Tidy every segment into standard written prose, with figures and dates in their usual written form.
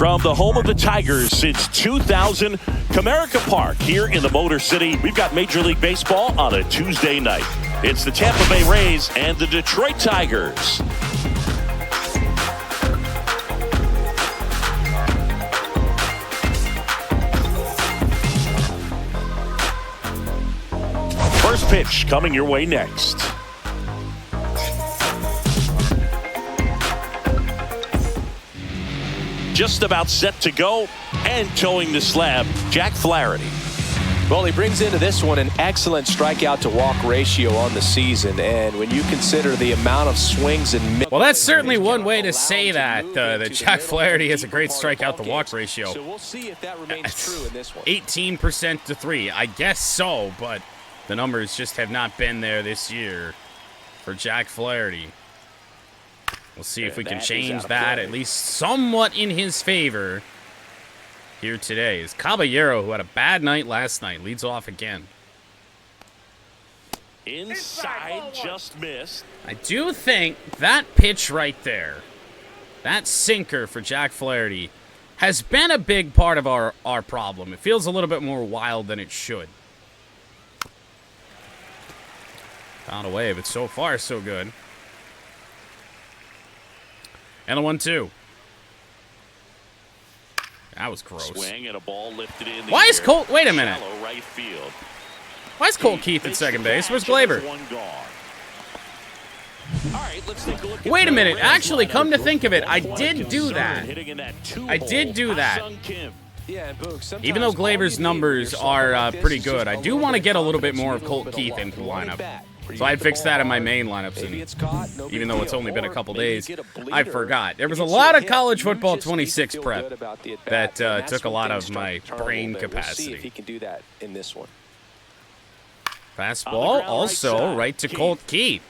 From the home of the Tigers since 2000, Comerica Park here in the Motor City. We've got Major League Baseball on a Tuesday night. It's the Tampa Bay Rays and the Detroit Tigers. First pitch coming your way next. Just about set to go and towing the slab, Jack Flaherty. Well, he brings into this one an excellent strikeout to walk ratio on the season, and when you consider the amount of swings and well, that's certainly one way to say that Jack Flaherty has a great strikeout to walk ratio. So we'll see if that remains true in this one. 18% to 3, I guess so, but the numbers just have not been there this year for Jack Flaherty. We'll see if we can change that at least somewhat in his favor here today. Is Caballero, who had a bad night last night, leads off again. Inside, just missed. I do think that pitch right there, that sinker for Jack Flaherty, has been a big part of our problem. It feels a little bit more wild than it should. Found a way, but so far so good. And the 1-2. That was gross. Swing and a ball lifted in the Why is air. Colt? Wait a minute. Shallow right field. Why is Colt Keith at second base? Where's Glaber? One gone. All right, let's take a look at Wait a the minute. Rays Actually, come to lineup. think of it, I One did do concern that. hitting in that I did do that. Sung Kim. Yeah, and Boog, sometimes Even though all you Glaber's need numbers when you're something are like this pretty is good, just I a do little want to bit get a of little bit confidence, more you of need a little Colt bit Keith luck. into the You want it lineup. back. So I'd fix that in my main lineups, Maybe and it's caught, no even big though it's deal. only been a Or couple maybe you days, get a I bleeder. forgot. There was a You get lot you of hit. college You football just need to 26 feel prep good about the at-bat, that and that's took a when lot things of start my to turn a brain little bit. We'll see if capacity. he can do that in this one. Fastball right also side, right to Keith. Colt Keith.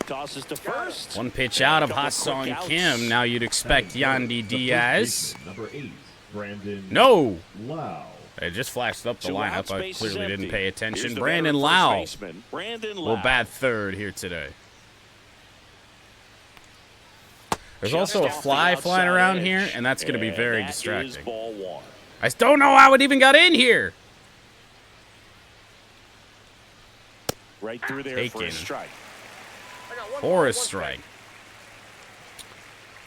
Tosses to first. One pitch And out a of couple Ha-Sung quick outs. Kim. Now you'd expect Yandy Diaz. Number 8, Brandon No! Lau. It just flashed up the Two outs, lineup. I base is clearly didn't empty. pay Here's attention. the Brandon veteran Lau first baseman, Brandon will Lau. bat third here today. There's Just also a off the fly outside flying around edge. here, and that's going to be And very that is distracting. ball one. I don't know how it even got in here. Right through there for Taken. a strike. For a strike.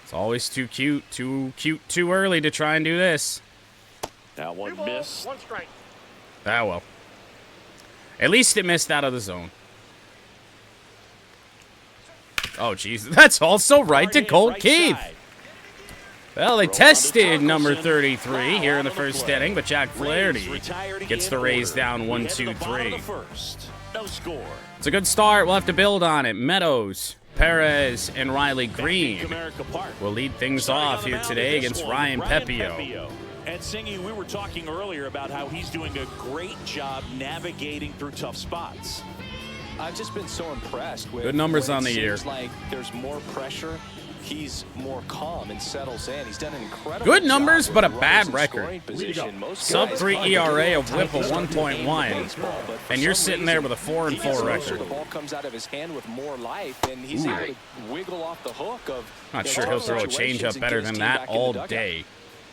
It's always too cute, too early to try and do this. That one missed. Ah, well. At least it missed out of the zone. Oh, jeez. That's also right to Hard hit Colt right Keith. side. Well, they Throw on to tested number Torkelson. 33 here in the Foul first on the play. inning, but Jack Rays Flaherty retired gets in the Rays order. down We 1, head to 2, the bottom of 3. the first. No score. It's a good start. We'll have to build on it. Meadows, Perez, and Riley Green Comerica Park. will lead things Starting off on the here mound today with this against one, Ryan Pepio. And Singy, we were talking earlier about how he's doing a great job navigating through tough spots. I've just been so impressed with Good numbers when on it the year. seems like there's more pressure. He's more calm and settles in. He's done an incredible Good job numbers, with but a runners bad in record. scoring position. Most Sub guys 3 find ERA, a it whip of difficult to start the game 1.1. with baseball, but for And you're some sitting there reason, with a 4-4 he gets closer, record. The ball comes out of his hand with more life, and he's Ooh. able to wiggle off the hook of. Not you know, sure he'll tough throw a situations changeup and better get his than team that back in the all dugout. day.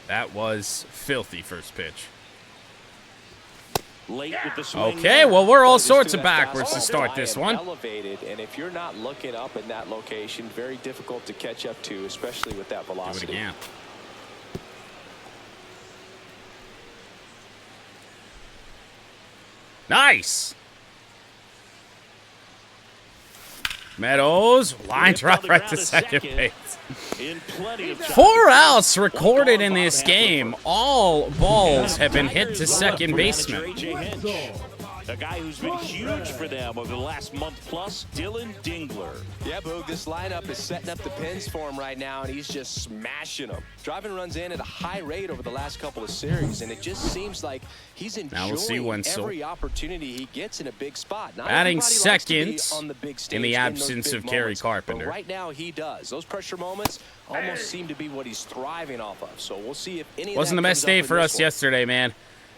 That was filthy first pitch. Late with the swing. Okay, well, we're all Just sorts do of that backwards to fastball start high this and one. Elevated, and if you're not looking up in that location, very difficult to catch up to, especially with that Do it velocity. again. Nice. Meadows line drive right to second base. In plenty of time. 4 outs recorded in this game. All balls have been hit to second baseman. A.J. Hinch, a guy who's been huge for them over the last month plus, Dylan Dingler. Yeah, Boog, this lineup is setting up the pins for him right now, and he's just smashing them. Driving runs in at a high rate over the last couple of series, and it just seems like he's Now we'll see enjoying Wenzel. every opportunity he gets in a big spot. Not Batting everybody likes to be second on the big stage in the those absence big of Kerry moments, Carpenter. But right now he does. Those pressure moments almost seem to be what he's thriving off of. So we'll see if any of Wasn't that the best comes up day in for this us one. yesterday, man.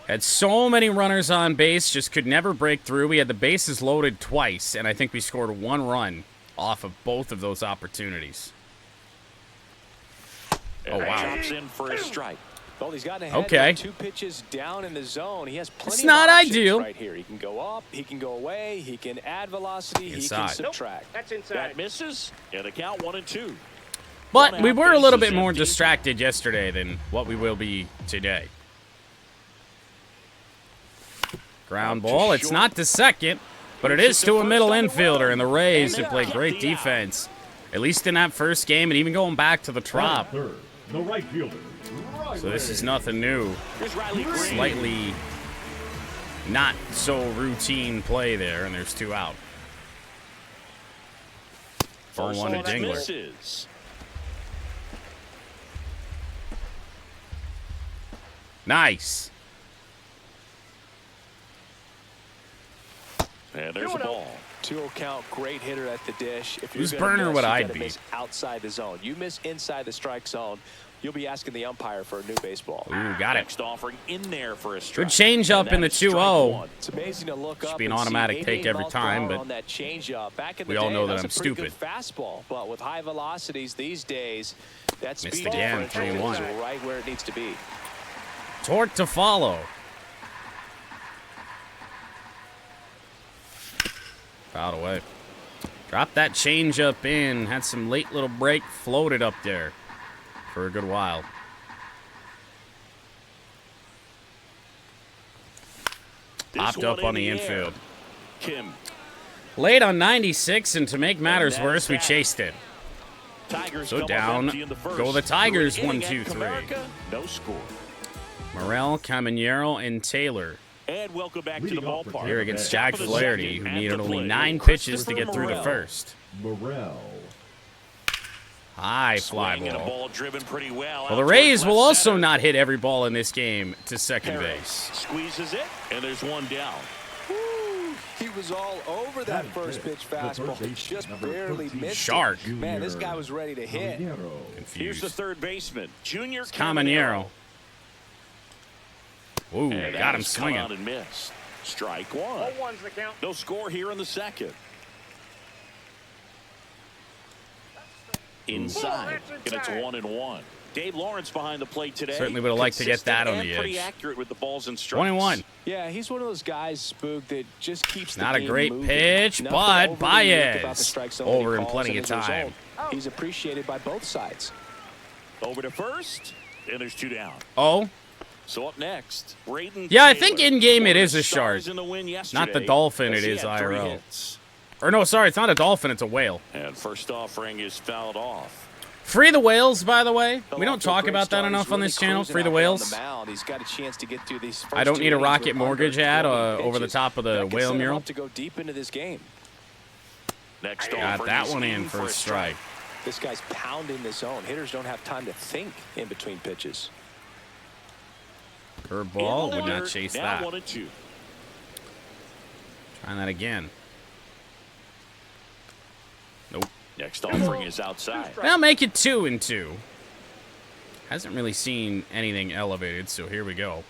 Had so many runners on base, just could never break through. We had the bases loaded twice, and I think we scored 1 run off of both of those opportunities. Oh, wow. Chops in for a strike. Well, he's gotten ahead Okay. with 2 pitches down in the zone. He has plenty It's of not options ideal. right here. He can go up, he can go away, he can add velocity, he can Inside. subtract. That's inside. That misses, and the count 1-2. But we were a little bit bases more empty. distracted yesterday than what we will be today. Ground ball. It's not to second, but it is to a middle infielder, and the Rays have played great defense, at least in that first game, and even going back to the trop. Third, the right fielder. So this is nothing new. Here's Riley Green. Slightly not so routine play there, and there's 2 out. Ball First 1 to pitch Dingler. misses. Nice. And there's the ball. 2-0 count, great hitter at the dish. If you're Whose gonna burner miss, would you I gotta be? miss outside the zone. You miss inside the strike zone, you'll be asking the umpire for a new baseball. Ooh, got it. Next offering in there for a strike. Good change up in the 2-0. It's amazing to look up be an and see automatic 88 take every miles time, per hour but on that changeup. Back in we the all day, know that that's I'm a pretty stupid. good fastball, but with high velocities these days, that Missed speed again, differential is 3-1. right where it needs to be. Torque to follow. Fouled away. Dropped that change up in. Had some late little break. Floated up there for a good while. This Popped up one on the air. infield. Kim. Late on 96, and to make matters And worse, we that's chased it. Tigers So come up down. empty in the first. Go the Tigers, Third inning 1, 2, at 3. Comerica, no score. Morel, Caminero, and Taylor. And welcome back to the Leading off for ballpark. Here against Top Jack of the Flaherty, second who at needed the only plate. 9 pitches to get through the Morel. first. Morel. High fly Swing and a ball. ball driven pretty well. Well, the out Rays towards will left also center. not hit every ball in this game to second Harris base. squeezes it, and there's one down. Woo, he was all over that first pitch fastball. He just barely missed Shark. it. Man, this guy was ready to hit. Here's the Confused. third baseman, Junior Caminero. Ooh, And got him that has come out swinging. and missed. Strike one. 0-1's the count. No score here in the second. Inside, and it's 1-1. Dave Lawrence behind the plate today. Certainly would have liked to get that on the Consistent and pretty edge. accurate with the balls and strikes. 1-1. Yeah, he's one of those guys, Spook, that just keeps the Not a game great moving. pitch, Nothing but overly unique about the Baez strike zone that he over in calls, plenty and of as a result, time. he's appreciated by both sides. Over to first, and there's 2 down. Oh, So up next, Braden Yeah, I Taylor. think in-game it One of is the a stars shark. in the win Not the yesterday, dolphin, as it he is had 3 IRL. hits. or no, sorry, it's not a dolphin, it's a whale. And first offering is fouled off. Free the whales, by the way. We don't Off to a talk great about that start. enough He's on really this channel. cruising Free the out there on whales. the mound. He's got a chance to get through these I first don't 2 need a innings rocket with mortgage under ad 20 over the pitches. top of the That can whale set him mural. up to go deep into this game. Next Got offering that is one in for a strike. This guy's pounding the zone. Hitters don't have time to think in between pitches. Curveball, would not chase now that. 1-2. Trying that again. Nope. Next offering is outside. I'll make it 2-2. Hasn't really seen anything elevated, so here we go.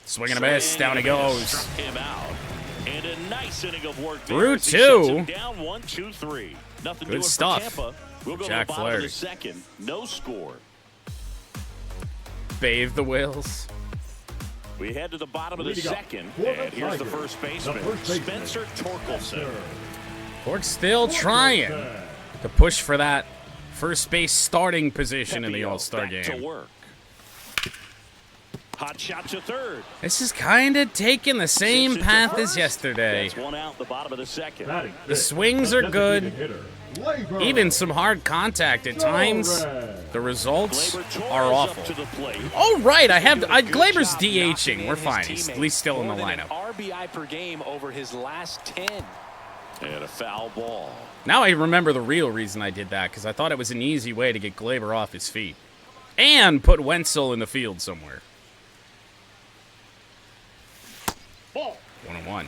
Swing and a miss, down he goes. Struck him out. And a nice inning of work there Through as he sets 2. him down 1-2-3. Nothing Good doing stuff. for Tampa. We'll go Jack to the bottom of Flaherty. the second. No score. Bathe the whales. We head to the bottom of the Leading up second. for the And here's the Tigers, first baseman, Spencer Torkelson. Torque still trying to push for that first base starting position in the Pepio All-Star back to game. work. Hot shot to third. This is kind of taking the same Zips it to path as first. yesterday. That's one out the bottom of the second. The swings are good. Even some hard contact at times. The results Gleyber Torres are up awful. to the plate. Oh, right. Good Glaber's job DHing. knocking We're in his fine. He's at least still in the teammate. More than lineup. an RBI per game over his last 10. And a foul ball. Now I remember the real reason I did that, because I thought it was an easy way to get Gleyber off his feet. And put Wenzel in the field somewhere. Ball. 1-1.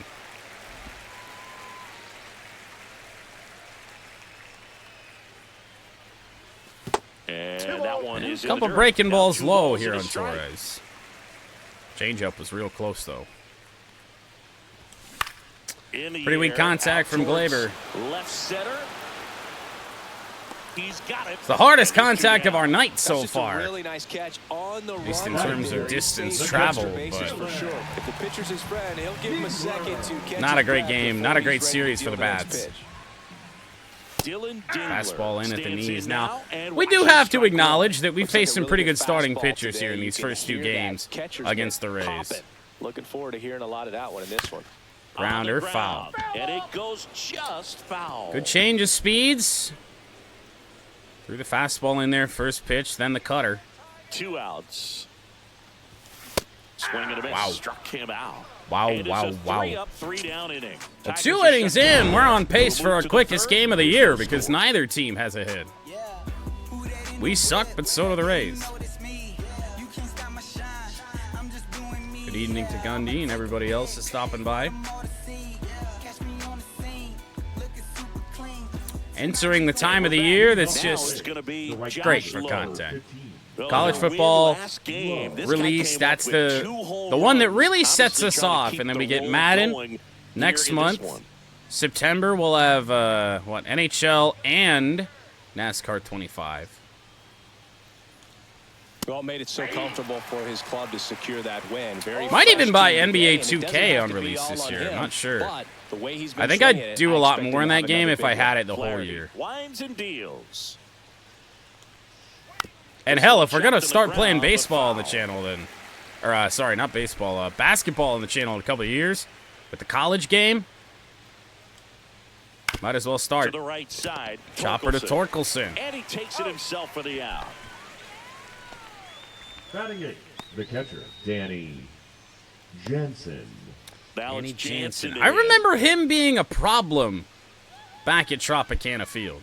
And that one is in the Couple dirt. breaking Now balls 2 low balls here and a on strike. Torres. Changeup was real close, though. In the Pretty weak air, contact out from towards Gleyber. Left center. He's got it. It's the hardest contact of our night so That's just far. a really nice catch on the At least in run terms right of there. distance Saves traveled, extra bases but for sure. If the pitcher's his friend, he'll give him a second to catch not a his great breath game, before not a he's great ready to series for deal the next bats. pitch. Dylan Dingler Fastball in at the stands knees. in Now, and we do watches have to strike acknowledge that we Looks like faced a some really pretty good good starting fastball pitchers today. here in You these can first two hear that games catcher's against the been Rays. popping. Looking forward to hearing a lot of that one in this one. on the Grounder, ground, foul. And it goes just foul. Good change of speeds. Threw the fastball in there, first pitch, then the cutter. 2 outs. Swing and a miss. Wow. Struck him out. Wow, And it's wow, a wow. 3-up, 3-down inning. Well, Tigers 2 are innings shut down. in, we're on pace We'll for move our to the quickest third. game of the year No because score. neither team has a hit. We suck, but so do the Rays. Good evening to Gundy and everybody else that's stopping by. Entering the time of the year that's Now it's just gonna be Josh great for Lowe. content. 15. Well, College the win football last game. This guy release, came that's up with the 2 home one that runs. really sets Obviously us trying to off, keep and then the we get roll Madden going next here in this month. one. September, we'll have, NHL and NASCAR 25. Well, made it so comfortable for his club to secure that win. Very Might even fresh buy team today, NBA and it doesn't 2K have on to be release all this on year. him, I'm not sure. but the way he's been I think swinging I'd it, do a I lot expect more in him to that have game another if I big had one. it the whole Flaherty year. winds and deals. And hell, if we're gonna Checked in the start playing ground, but baseball on the foul. channel, then, or sorry, not baseball, basketball on the channel in a couple of years, with the college game, might as well To start. the right side. Chopper to Torkelson. Torkelson. And he takes it himself for the out. Batting 8. The catcher, Danny Jensen. Now Danny it's Jansen. Jansen. I remember him being a problem back at Tropicana Field.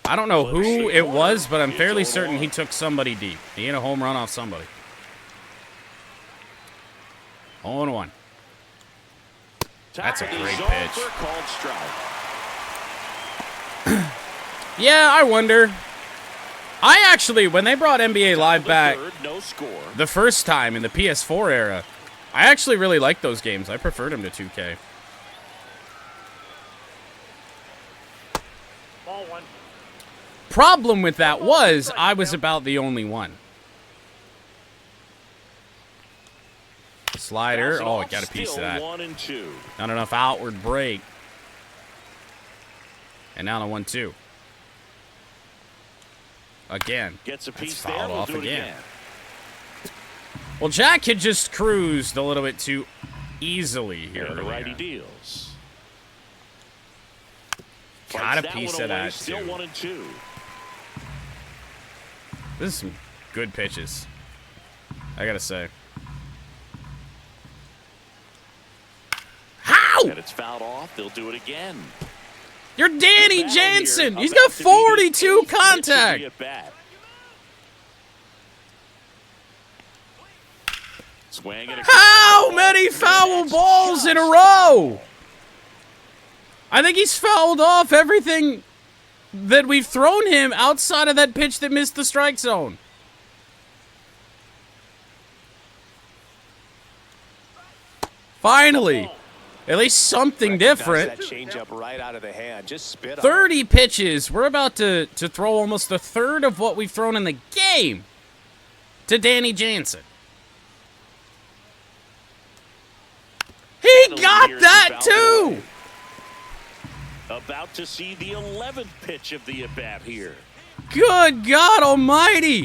I don't know who it was, but I'm fairly certain he took somebody deep. He hit a home run off somebody. 0-1. That's a Top of the great zone pitch. for a called strike. Yeah, I wonder. I actually, when they brought NBA Live The back third, no score. the first time in the PS4 era, I actually really liked those games. I preferred them to 2K. Ball 1. Problem with that was I was about the only one. Slider. Oh, it got a piece of Still that. 1-2. Not enough outward break. And now the 1-2. Again. Gets a That's piece there. fouled We'll off do it again. Well, Jack had just cruised a little bit too easily here. And the earlier. righty deals. Got a Fights piece one of away, that, Still too. 1-2. This is some good pitches. I gotta say. How? And it's fouled off. They'll do it again. You're Danny Good battle Jansen. here. He's About got to be the 42 eighth pitch of contact. the at-bat. Swing and a How many foul balls in a row? I think he's fouled off everything that we've thrown him outside of that pitch that missed the strike zone. Finally. At least something different. That changeup right out of the hand. Just spit on it. 30 pitches. We're about to throw almost a third of what we've thrown in the game to Danny Jansen. He got that too. About to see the 11th pitch of the at-bat here. Good God almighty.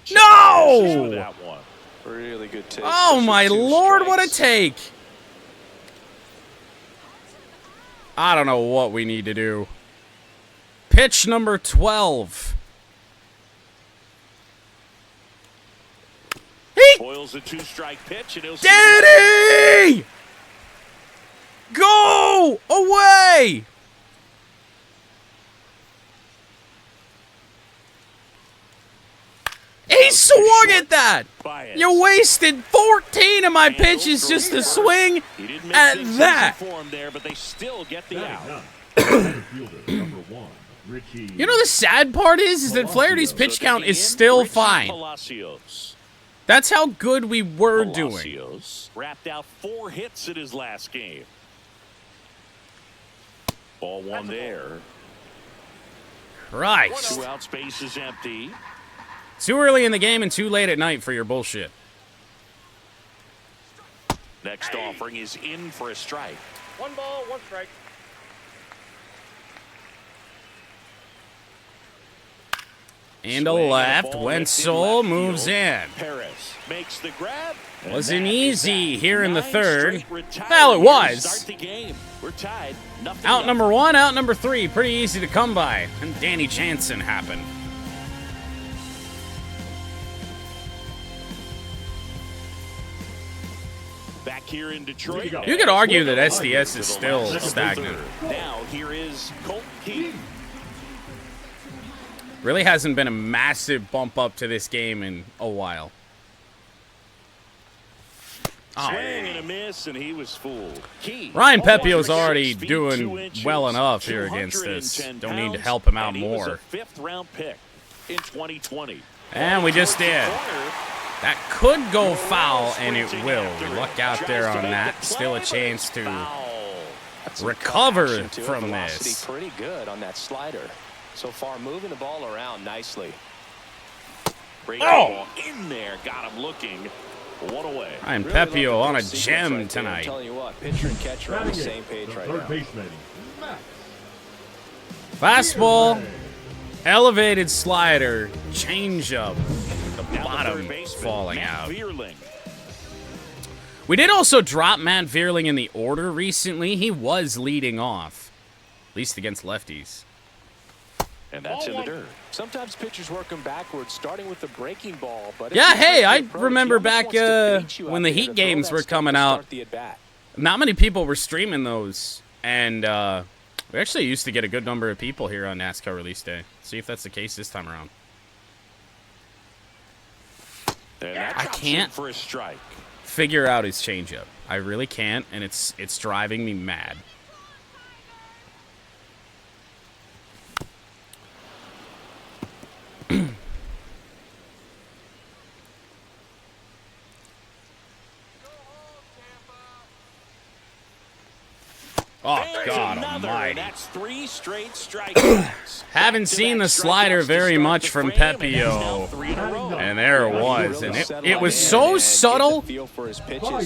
With No! that one. Really good take. Oh Those are my 2 Lord, what a strikes. take. I don't know what we need to do. Pitch number 12. He Boils a 2-strike pitch, and he'll see Danny! Go away! He swung at that! by it. You wasted 14 of my And pitches those just to throws swing He didn't make at good sense that. in form there, but they still get the Batting out. 9. Fielder, number 1, Richie. You know the sad part is that Flaherty's pitch count is still Richie fine. Palacios. That's how good we were doing. Palacios wrapped out 4 hits in his last game. Ball one there. Christ. 2 out, space is empty. Too early in the game and too late at night for your bullshit. Next offering is in for a strike. 1 ball, 1 strike. And a Swing left. and a ball Wenzel left moves field. in. Paris makes the grab. And Wasn't that is easy that. here in the 9 third. straight retired Well, it here to was. Start the game. We're tied. Nothing Out left. number 1, out number 3. Pretty easy to come by. And Danny Jansen happened. Back here in Detroit. You could argue that SDS is still stagnant. Now here is Colt Keith. Really hasn't been a massive bump up to this game in a while. Swing and a miss, and he was fooled. Keith. Ryan Pepio's 106 already feet, doing 2 inches, well enough here against this. 210 Don't need to pounds, help him out and he was more. a 5th-round pick in 2020. And we just did. Corner. That could go foul, and it will. We luck out there on that. Still a chance to That's some recover action to it. from Velocity this. pretty good on that slider. So far, moving the ball around nicely. Breaking Oh! ball in there, got him looking. One away. I'm Really love Pepio the on a pitch sequence gem right there. I'm tonight. telling you what, pitcher and catcher on the Batting same it, page the right third now. baseman, Max. Fastball, elevated slider, changeup, the Now the bottom third baseman, falling Matt out. Vierling. We did also drop Matt Vierling in the order recently. He was leading off, at least against lefties. And that's in the dirt. Sometimes pitchers work them backwards, starting with the breaking ball. But Yeah, it's a hey, tricky I approach. remember He almost back, wants to bait you when out the there Heat to throw games that were stuff coming to out. start the at-bat. Not many people were streaming those, and we actually used to get a good number of people here on NASCAR release day. See if that's the case this time around. And that I drops can't. in for a strike. Figure out his changeup. I really can't, and it's driving me mad. Oh, There's God another, almighty. and that's 3 straight strikeouts. Haven't seen the slider very much from Pepio. And there it was. And it was so subtle,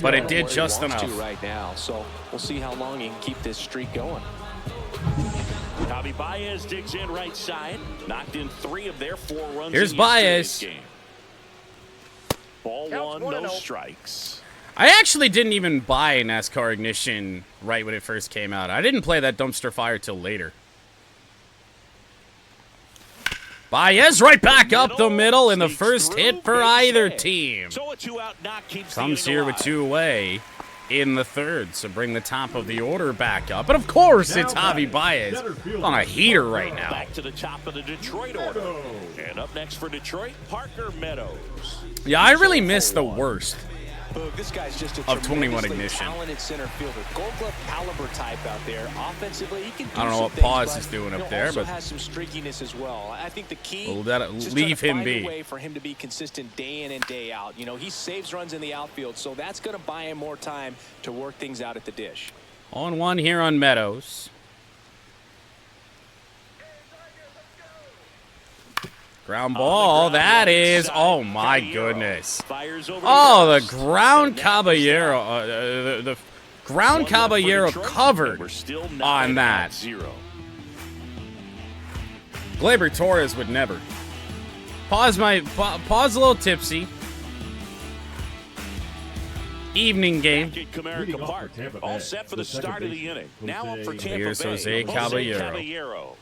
but it did just enough. Right now, so we'll see how long he can keep this streak going. Javi Baez digs in right side. Knocked in 3 of their 4 runs. Here's in Baez. yesterday's game. Ball Counts 1, 1-0. no strikes. I actually didn't even buy NASCAR Ignition right when it first came out. I didn't play that dumpster fire till later. Baez right back up the middle in the first hit for either team. So a 2-out knock keeps Comes the inning here with alive. 2 away in the third, so bring the top of the order back up. But of course, it's Javi Baez on a heater right now. Back to the top of the Detroit order. And up next for Detroit, Parker Meadows. Yeah, I really miss the worst. Boog, this guy's just a Of 21 tremendously Ignition. talented center fielder. Gold glove caliber type out there. Offensively, he can do I don't know some what things, Paz but, is doing up you know, there, also but has some streakiness as well. I think the key We'll let it- is just leave trying him to find be. a way for him to be consistent day in and day out. You know, he saves runs in the outfield, so that's going to buy him more time to work things out at the dish. On 1 here on Meadows. Ground ball, that is, oh my goodness. Fires over Oh, the first. ground And that Caballero, the ground one left for Caballero Detroit, covered and we're still on 9 that. out 0. Gleyber Torres would never. Pause a little tipsy. Evening game. Back at Comerica Leading off Park. for Tampa All Bay, set for the the second start of the baseman, inning. Now up for Jose Tampa Here's Bay. Jose Caballero.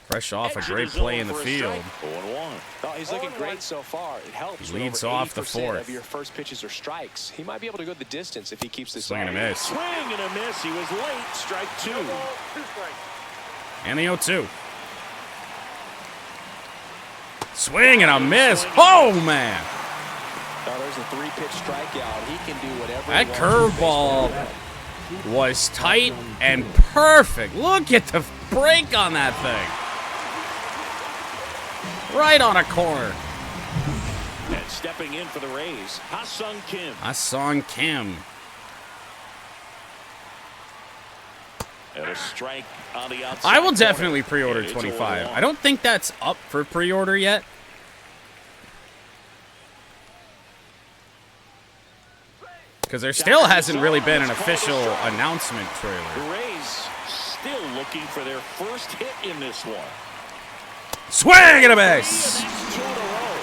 Fresh off a great play in the field. 0-1. Oh, he's looking great so far. It helps. He when leads over off the 80% fourth. of your first pitches are strikes. He might be able to go the distance if he keeps this Swing and a up. miss. Swing and a miss. He was late. Strike 2. 2 strikes. And the 0-2. Swing and a miss. Oh, man. Oh, there's a 3-pitch strikeout. He can do whatever That he wants. curveball was tight and perfect. Look at the break on that thing. Right on a corner. And stepping in for the Rays, Ha-Sung Kim. Ah-Sung Kim. And a strike on the outside. I will corner. definitely pre-order And it's 25. 0-1. I don't think that's up for pre-order yet. Because there still hasn't really been an official announcement trailer. The Rays still looking for their first hit in this one. Swing and a miss! That's 2 in a row.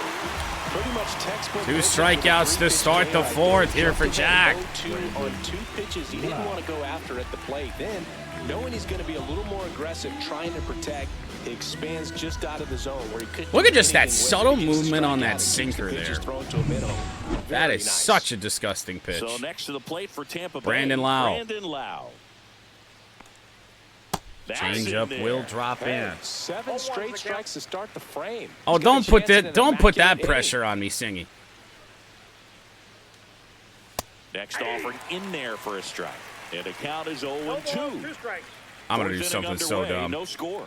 Pretty much textbook. 2 strikeouts to start the 4th here for Jack. On 2 pitches he didn't want to go after at the plate. Then, knowing he's going to be a little more aggressive, trying to protect, he expands just out of the zone where he couldn't. Look at do just that anything with subtle it. He gets movement on strikeout that and keeps the sinker pitches there. thrown to a minimum. That Very is nice. such a disgusting pitch. So next to the plate for Tampa Bay, Brandon Lau. Brandon Lau. That's Changeup in will there. drop in. 7 straight strikes to start the frame. Oh, He's got a don't put chance at that! an Don't put that immaculate inning. pressure on me, Singy. Next offering in there for a strike. And the count is 0-2. No balls, 2 strikes. I'm gonna do Fourth something inning so underway, dumb. No score.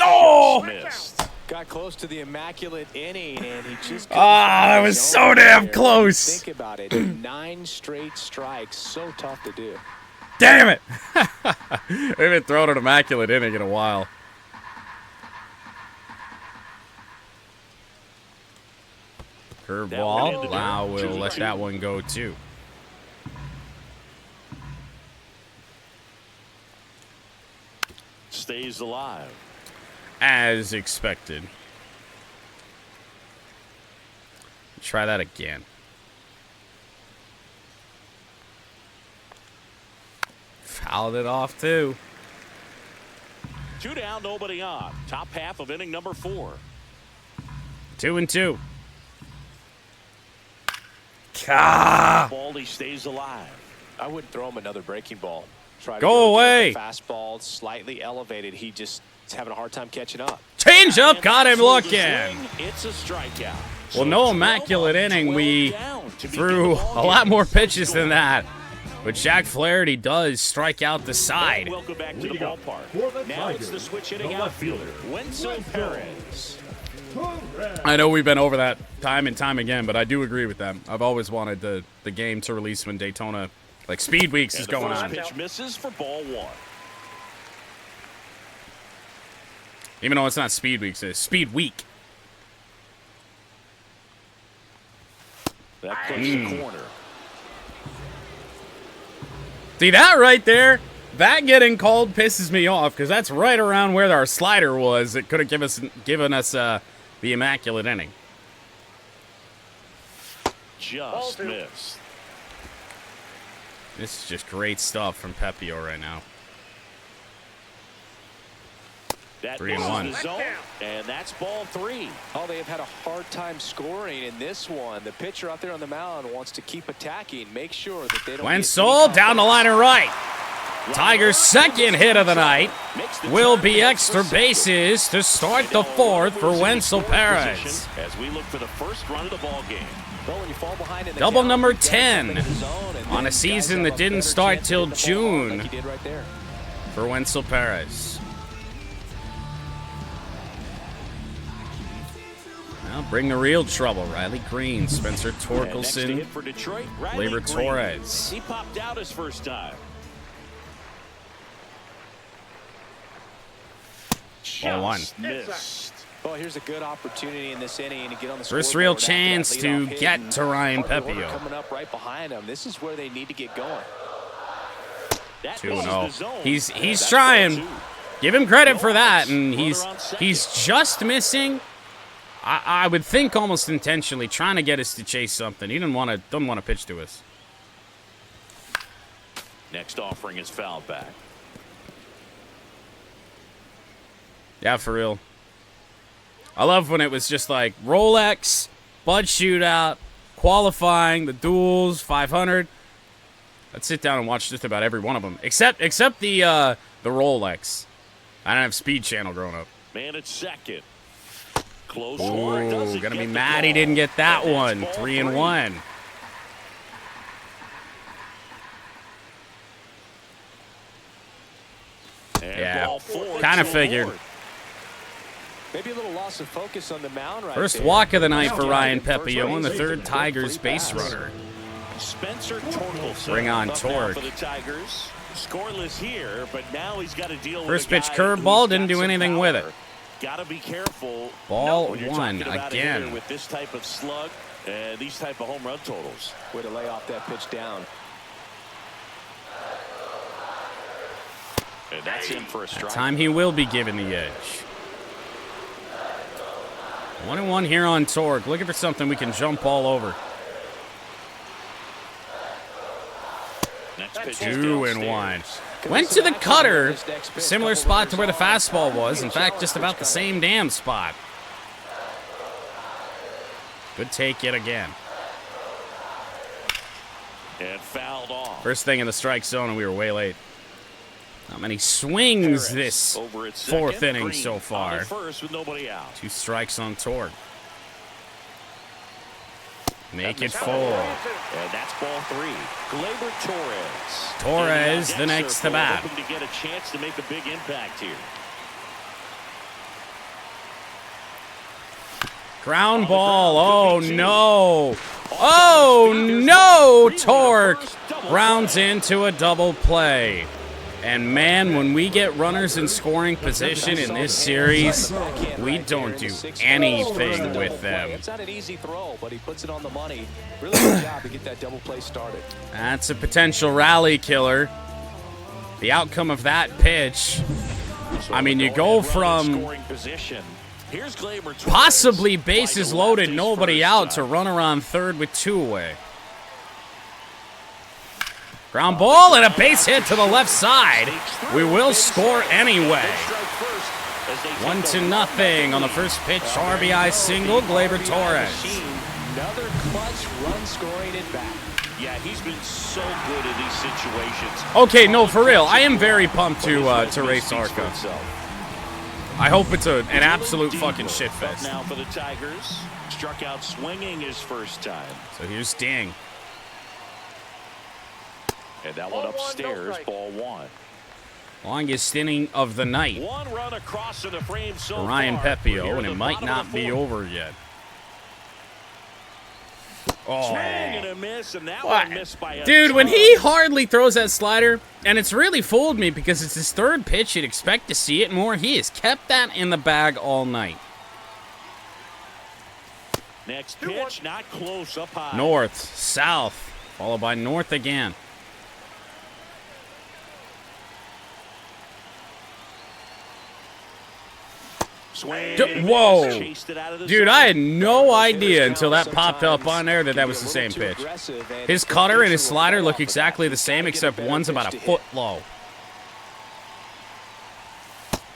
Oh! Missed. Got close to the immaculate inning, and he just. That was so damn close. Think about it. 9 straight strikes. So tough to do. Damn it! We haven't thrown an immaculate inning in a while. Curveball. Lau will let that one go too. Stays alive. As expected. Try that again. Fouled it off too. 2 down, nobody on. Top half of inning number 4. 2-2. Ka! Baldy stays alive. I wouldn't throw him another breaking ball. Try to Go with away. the fastball slightly elevated. He just is having a hard time catching up. Change up, And got him through the looking. swing, it's a strikeout. Well, So no 12 immaculate up, inning. 12 We down to begin threw the a ball lot game. more pitches than that. But Jack Flaherty does strike out the side. Welcome back to the Leading up ballpark. for the Now it's Tigers, the switch the hitting left outfielder, fielder, Wenzel Wenzel. Perez. I know we've been over that time and time again, but I do agree with them. I've always wanted the game to release when Daytona, like Speed Weeks, is And the going first on. pitch misses for ball 1. Even though it's not Speed Weeks, it's Speed Week. That puts the corner. See that right there? That getting called pisses me off because that's right around where our slider was. It could have given us the immaculate inning. Just missed. This is just great stuff from Pepio right now. That 3-1. misses the zone, and that's ball 3. Oh, they have had a hard time scoring in this one. The pitcher out there on the mound wants to keep attacking. Make sure that they don't. Wenzel down the line and right. Tigers' second hit of the night will be extra bases to start the 4th for Wenzel Perez. As we look for the first run of the ball game. Well, when you fall behind in the Double count, number you gotta come 10 into the zone, and on then a season guys that have a didn't better start chance to till hit the ball June. like he did right there. For Wenzel Perez. Now bring the real trouble. Riley Green, Spencer And next to Torkelson, hit for Detroit, Riley Gleyber Green. Torres. He popped out his first time. Ball 1. Just missed. Well, here's a good opportunity in this inning to get on the First scoreboard real after that chance to leadoff hit, get and to Ryan part of the order Pepio. coming up right behind him. This is where they need to get going. That 2-0. misses the zone. He's That's trying. ball 2. Give him credit for that, Runner and on second. he's just missing. I would think almost intentionally trying to get us to chase something. He didn't want to pitch to us. Next offering is fouled back. Yeah, for real. I love when it was just like Rolex, Bud Shootout, qualifying, the duels, 500. I'd sit down and watch just about every one of them, except the Rolex. I didn't have Speed Channel growing up. Man at second. Close one. Doesn't Gonna get be the mad he call. didn't get that And that's one. ball 3-1. And Yeah, ball 4 kinda to figured. Ward. Maybe a little loss of focus on the mound right First there. walk of the night for Now, Ryan first Pepio, and the base, third good Tigers free base pass. runner. Spencer Torkelson. Bring on up now Torque. for the Tigers. Scoreless here, but now he's got to deal with First a pitch guy curveball, who's didn't got do some anything with it. power. Got to be careful. Ball when you're one talking about a again. hitter with this type of slug and these type of home run totals. Way to lay off that pitch down. And that's in for a strike. Time he will be given the edge. 1-1 here on Torque. Looking for something we can jump all over. Next pitch 2-1. Went to the cutter. Similar spot to where the fastball was. In fact, just about the same damn spot. Good take yet again. And fouled off. First thing in the strike zone, and we were way late. Not many swings this Over at fourth second. inning Green so on far. the first with nobody out. 2 strikes on Torque. Make it full. And that's ball 3. Gleyber Torres. Torres, the next to bat. Hoping to get a chance to make a big impact here. Ground ball. Oh, no. Oh, no. Torque rounds into a double play. And, man, when we get runners in scoring position in this series, we don't do anything with them. It's not an easy throw, but he puts it on the money. Really good job to get that double play started. That's a potential rally killer. The outcome of that pitch, I mean, you go from possibly bases loaded, nobody out, to runner on third with 2 away. Ground ball and a base hit to the left side. We will score anyway. 1-0 on the first pitch. RBI single, Gleyber Torres. Another clutch run scoring at bat. Yeah, he's been so good in these situations. Okay, no, for real. I am very pumped to race Arca. I hope it's an absolute fucking shit fest. Now for the Tigers. Struck out swinging his first time. So here's Ding. And that one upstairs, ball 1. Longest inning of the night. 1 run across to the frame so Ryan far. Pepio, and it might not be over yet. Oh. Swing and a miss, and that What? one missed by a Dude, when ton. he hardly throws that slider, and it's really fooled me because it's his third pitch, you'd expect to see it more. He has kept that in the bag all night. Next pitch, not close, up high. North, south, followed by north again. Swing. Whoa. Chased it out of the Dude, zone. I had no idea until that popped up on there that was the same pitch. His cutter and his slider look exactly the same, except one's about a foot low.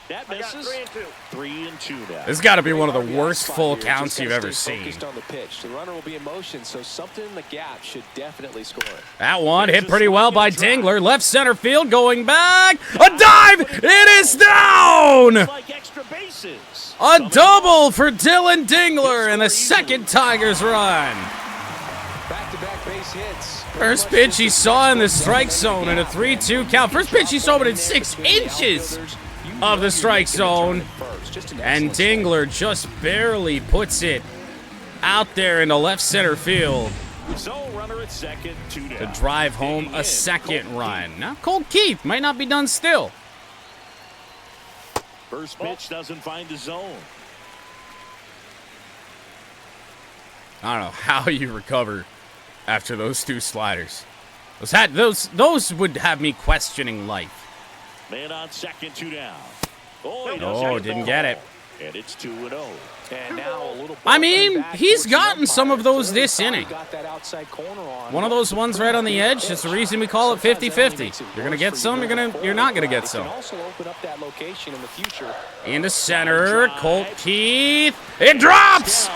That I got misses. 3-2. 3-2 now. This has got to be one of the worst full counts you've ever seen. Focused on the pitch. The runner will be in motion, so something in the gap should definitely score. That one hit pretty well by Dingler. Left center field going back. A dive. It is down. Like extra bases. A double for Dylan Dingler and the second Tigers run. Back-to-back base hits. First pitch he saw in the strike zone in a 3-2 count. First pitch he saw within 6 inches of the strike zone. And Dingler just barely puts it out there into left center field So runner at second, 2 to down. drive home a second run. Now Colt Keith might not be done still. First pitch doesn't find the zone. I don't know how you recover after those 2 sliders. Those would have me questioning life. Man on second, 2 down. Oh, he Oh, doesn't didn't the get ball. it. And it's 2-0. And now a little I mean, back he's towards the gotten some of umpire. those this Clearly inning. got that outside corner on. One of those ones right on the edge. That's the reason we call it 50-50. You're gonna get some. You're not gonna get some. It can also open up that location in the future. Into center, Colt Keith. It drops.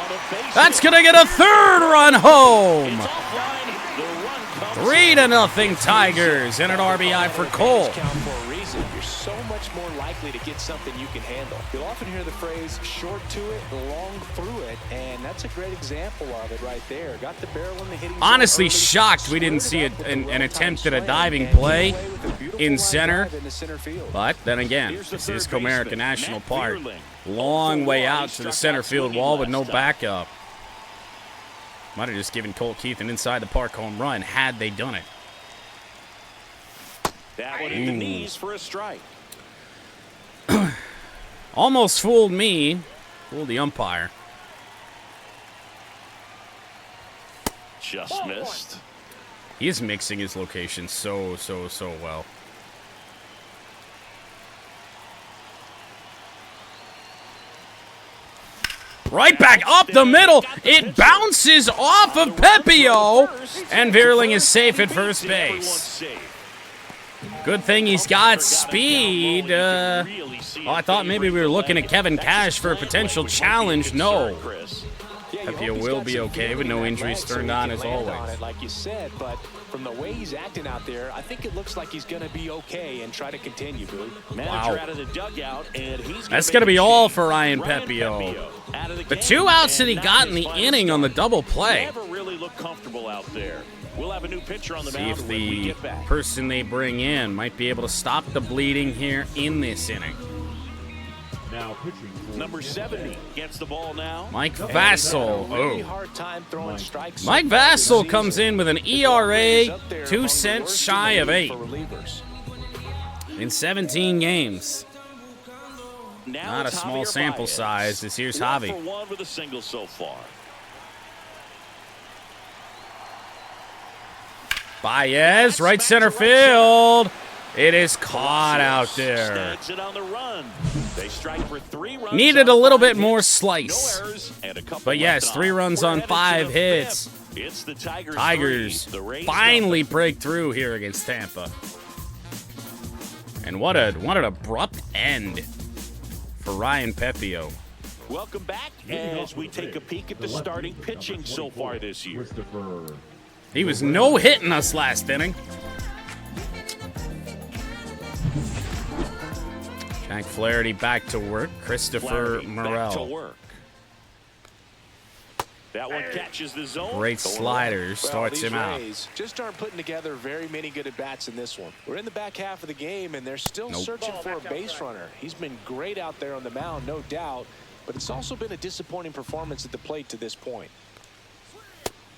That's gonna get a 3rd run home. 3-0 Tigers and an RBI for Cole. Count for a reason. You're so much more likely to get something you can handle. You'll often hear the phrase short to it, long through it, and that's a great example of it right there. Got the barrel in the hitting zone Honestly early, shocked we didn't see an attempt at a diving play in center. But then again, this is Comerica National Park. Long way out to the center field wall with no backup. Might have just given Colt Keith an inside the park home run had they done it. That one hit the knees for a strike. Almost fooled me. Fooled the umpire. Just missed. He is mixing his location so well. Right back up the middle. It bounces off of Pepio. And Vierling is safe at first base. Good thing he's got speed. I thought maybe we were looking at Kevin Cash for a potential challenge. No. Pepio will be okay with no injuries turned on as always. Like you said, but from the way he's acting out there, I think it looks like he's going to be okay and try to continue, Boo. Manager out of the dugout, and he's That's going to be all for Ryan Pepio. The 2 outs that he got in the inning on the double play. Never really looked comfortable out there. We'll have a new pitcher on the See mound if when we the get back. person they bring in might be able to stop the bleeding here in this inning. Now pitching for Number 70 gets the ball now. Mike Vassell. Really Oh. hard time throwing strikes. Mike Vassell comes in with an ERA 2 cents shy of 8 in 17 games. Now Not a it's small Javier sample Baez. size. This here's 1 Javi. for 1 with a single so far. Baez, right center field. It is caught out there. Snags it on the run. They strike for 3 runs. Needed on a little 5 bit more hits. slice. No errors and a couple But yes, left 3 on. runs We're on headed 5 to the hits. 5th. It's the Tigers. Tigers 3, the Rays finally nothing. break through here against Tampa. And what an abrupt end for Ryan Pepio. Welcome back as we take a peek at the starting pitching so far this year. Christopher. He was no-hitting us last inning. Jack Flaherty back to work. Christopher Flaherty back to Morel. work. That one catches the zone. Great Going slider Well, starts these him out. Rays just aren't putting together very many good at-bats in this one. We're in the back half of the game, and they're still Nope. searching for a base runner. He's been great out there on the mound, no doubt, but it's also been a disappointing performance at the plate to this point.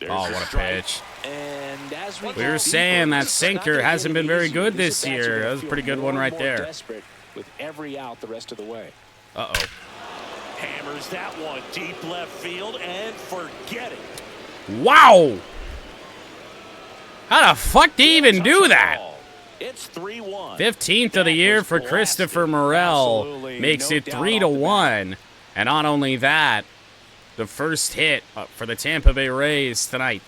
There's Oh, a what a strike. pitch. And as we We were saying that sinker hasn't been very good this year. That was a pretty good one right there. Desperate with every out the rest of the way. Uh-oh. Hammers that one deep left field and forget it. Wow! How the fuck do you even do that? It's 3-1. 15th of the year for Christopher Morel. Absolutely, Makes no it doubt 3-1. And not only that, the first hit for the Tampa Bay Rays tonight.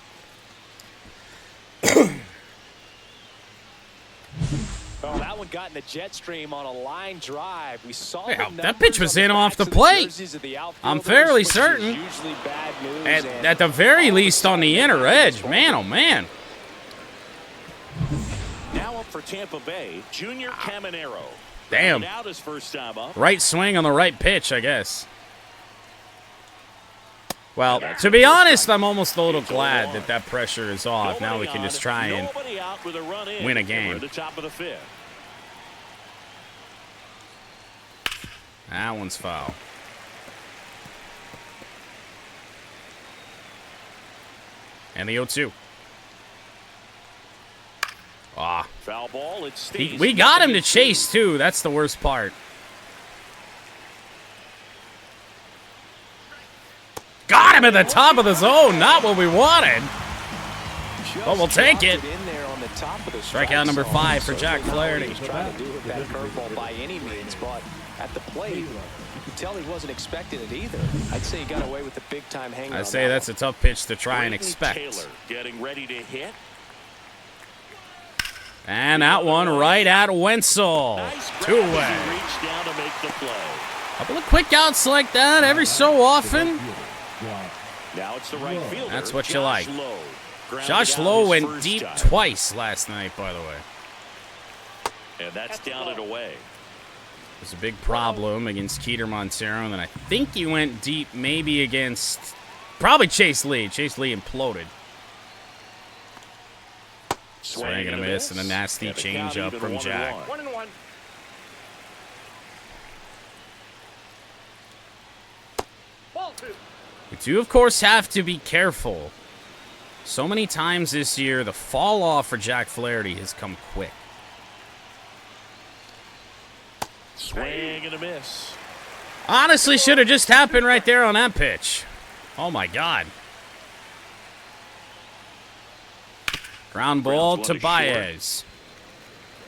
Oh, that one got in the jet stream on a line drive. We saw Yeah, the that pitch numbers was on in off the backs of plate. jerseys of the I'm outfielders, fairly which is certain. usually bad news, and At the very least on the inner edge. Man, oh man. Now up for Tampa Bay, Junior Caminero. Damn. Out his first time up. Right swing on the right pitch, I guess. Well, to be honest, I'm almost a little glad that that pressure is off. Now we can just try and Nobody out with a run in. win a And game. we're at the top of the 5th. That one's foul. And the 0-2. Ah, Foul ball. It stays. we got him to chase too. That's the worst part. Got him at the top of the zone. Not what we wanted. But we'll take it. in there on the top of the Strikeout number 5 for Jack Flaherty. He's trying to do with that curveball by any means, but at the plate, you can tell he wasn't expecting it either. I'd say he got away with the big-time hanger. I on say that that's one. a tough pitch to try and Brayden expect. Taylor getting ready to hit. And that one right at Wenzel. Nice grab Two as away. he reached down to make the play. Couple of quick outs like that every so often. Now it's the right fielder. That's what you Josh like. Lowe. Grounded Josh out Lowe his went first deep time. twice last night, by the way. And that's down and away. It was a big problem against Keeter Montero, and then I think he went deep maybe against probably Chase Lee. Chase Lee imploded. Swing and a miss, and a nasty And the count changeup even from 1-1. Jack. 1-1. Ball 2. We do, of course, have to be careful So many times this year, the fall off for Jack Flaherty has come quick. Swing and a miss. Honestly, should have just happened right there on that pitch. Oh, my God. Ground ball to Baez.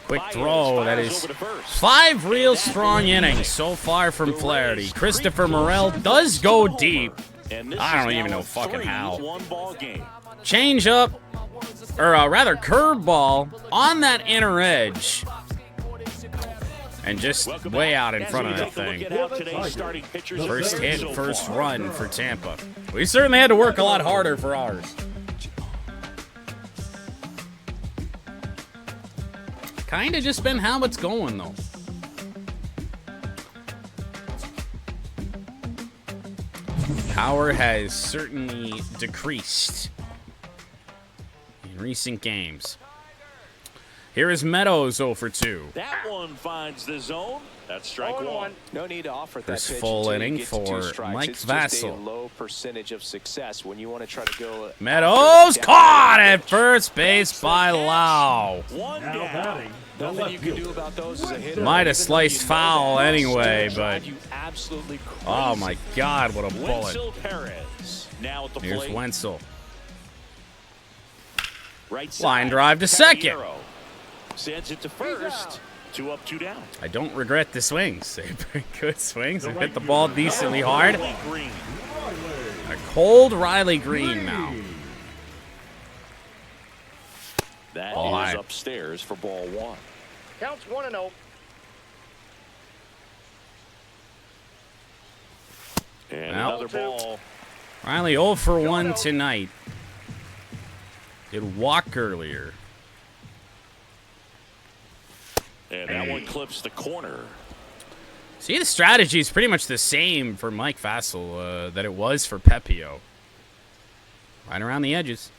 Quick throw. That is 5 real strong innings so far from Flaherty. Christopher Morel does go deep. I don't even know fucking how. Change up, or rather curveball on that inner edge. And just way out in front of that thing. First hit, first run for Tampa. We certainly had to work a lot harder for ours. Kind of just been how it's going, though. Power has certainly decreased in recent games. Here is Meadows 0 for 2. That one finds the zone. That's strike 1. No need to offer that First pitch full until you inning get to 2 for strikes. Mike it's just a Vassell. low percentage of success when you want to try to go. Meadows caught at first base by Lau. One Now down. batting, the Nothing left you can do fielder. about those as a hitter. Might have sliced foul anyway, but You absolutely crazy. oh my God, what a bullet. Wenzel Perez now at the Here's plate. Wenzel. Right side. Line drive to second. Caballero sends it to first. 2 up, 2 down. I don't regret the swings. They bring good swings and hit the ball decently hard. Riley Green. A cold Riley Green now. That Ball is high. upstairs for ball 1. Counts 1-0. And Well. another ball. Riley 0 for 1 tonight. Did walk earlier. And that one clips the corner. See, the strategy is pretty much the same for Mike Vassell that it was for Pepio. Right around the edges.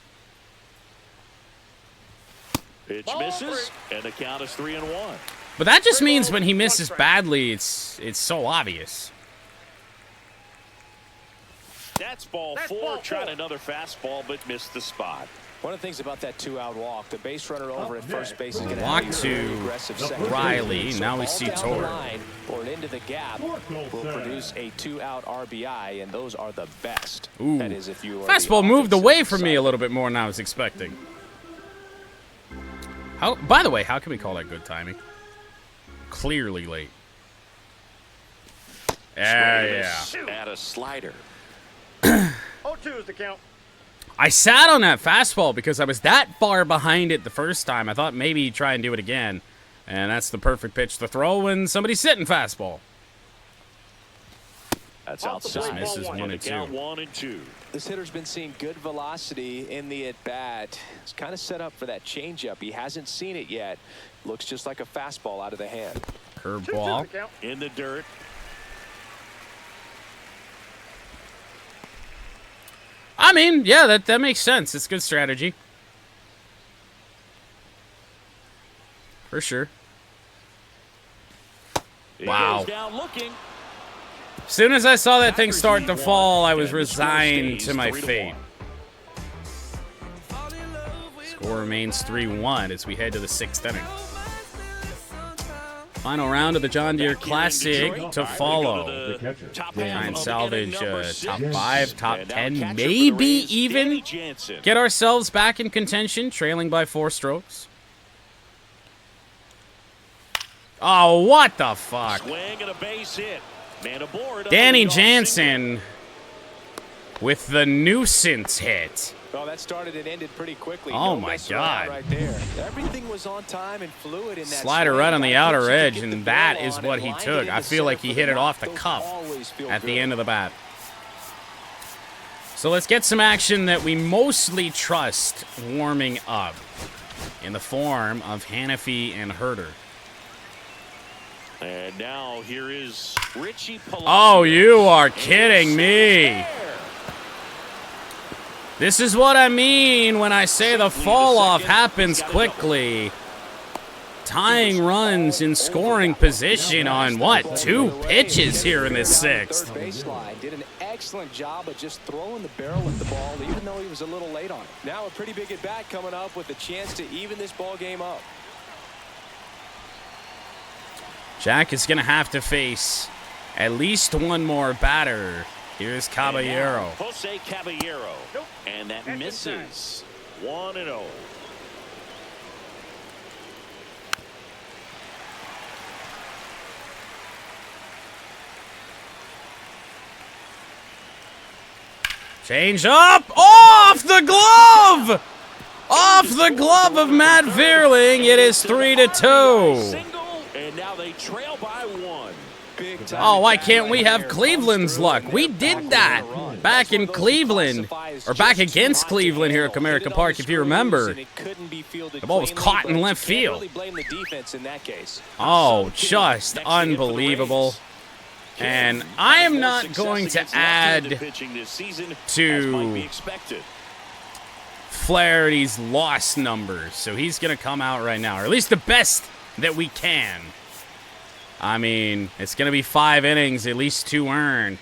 Pitch misses, and the count is 3-1. But that just means when he misses badly, it's so obvious. That's ball 4. Tried another fastball, but missed the spot. One of the things about that 2-out walk, the base runner over at first base is going to Walk have a to very aggressive second. Riley. So Now we ball see down the Torre. line or into the gap will produce a 2-out RBI, and those are the best. Ooh. That is, if you are Fastball the moved away offensive from me a side. little bit more than I was expecting. How? By the way, how can we call that good timing? Clearly late. Yeah. At a slider. 0-2 is the count. I sat on that fastball because I was that far behind it the first time. I thought maybe he'd try and do it again. And that's the perfect pitch to throw when somebody's sitting fastball. That's Off the outside. plate, Misses ball 1 and Count 2. 1 and 2. This hitter's been seeing good velocity in the at-bat. It's kind of set up for that changeup. He hasn't seen it yet. Looks just like a fastball out of the hand. 2-2 is Curveball. the count. In the dirt. I mean, yeah, that makes sense. It's good strategy. For sure. He Wow. goes down looking. As soon as I saw that thing start to fall, I was resigned to my fate. Score remains 3-1 as we head to the 6th inning. Final round of the John Deere Classic to follow. The catcher, Top Dan. Try half and of salvage inning number top 6. 5, top And now 10, catcher for the maybe Rays, even Danny Jansen. get ourselves back in contention, trailing by 4 strokes. Oh, what the fuck? Swing and a base hit. Man aboard. Danny Leadoff Jansen with the nuisance hit. Well, that started and ended pretty quickly. Oh, No my messing around God. Right there. Everything was on time and fluid in that Slider swing. right on the Got outer pitches to edge, get the and that ball is on what and he lined it took. into I feel like center he for hit it the off the knock. Those cuff always feel at the good. end of the bat. So let's get some action that we mostly trust warming up in the form of Hannafy and Herter. And now here is Richie Palacios. Oh, you are kidding me. This is what I mean when I say the fall off happens quickly. tying runs in scoring position on what? 2 pitches here in this 6th. Third baseline did an excellent job of just throwing the barrel at the ball, even though he was a little late on it. Now a pretty big at bat coming up with a chance to even this ball game up. Jack is going to have to face at least one more batter. Here's Caballero. Jose Caballero. And that misses. 1-0. Change up. Off the glove. Off the glove of Matt Vierling. It is 3-2. Single, and now they trail by 1. Oh, why can't we have Cleveland's luck? We did that back in Cleveland, or back against Cleveland here at Comerica Park, if you remember. The ball was caught in left field. Oh, just unbelievable. And I am not going to add to Flaherty's loss numbers, so he's going to come out right now, or at least the best that we can. I mean, it's going to be 5 innings, at least 2 earned.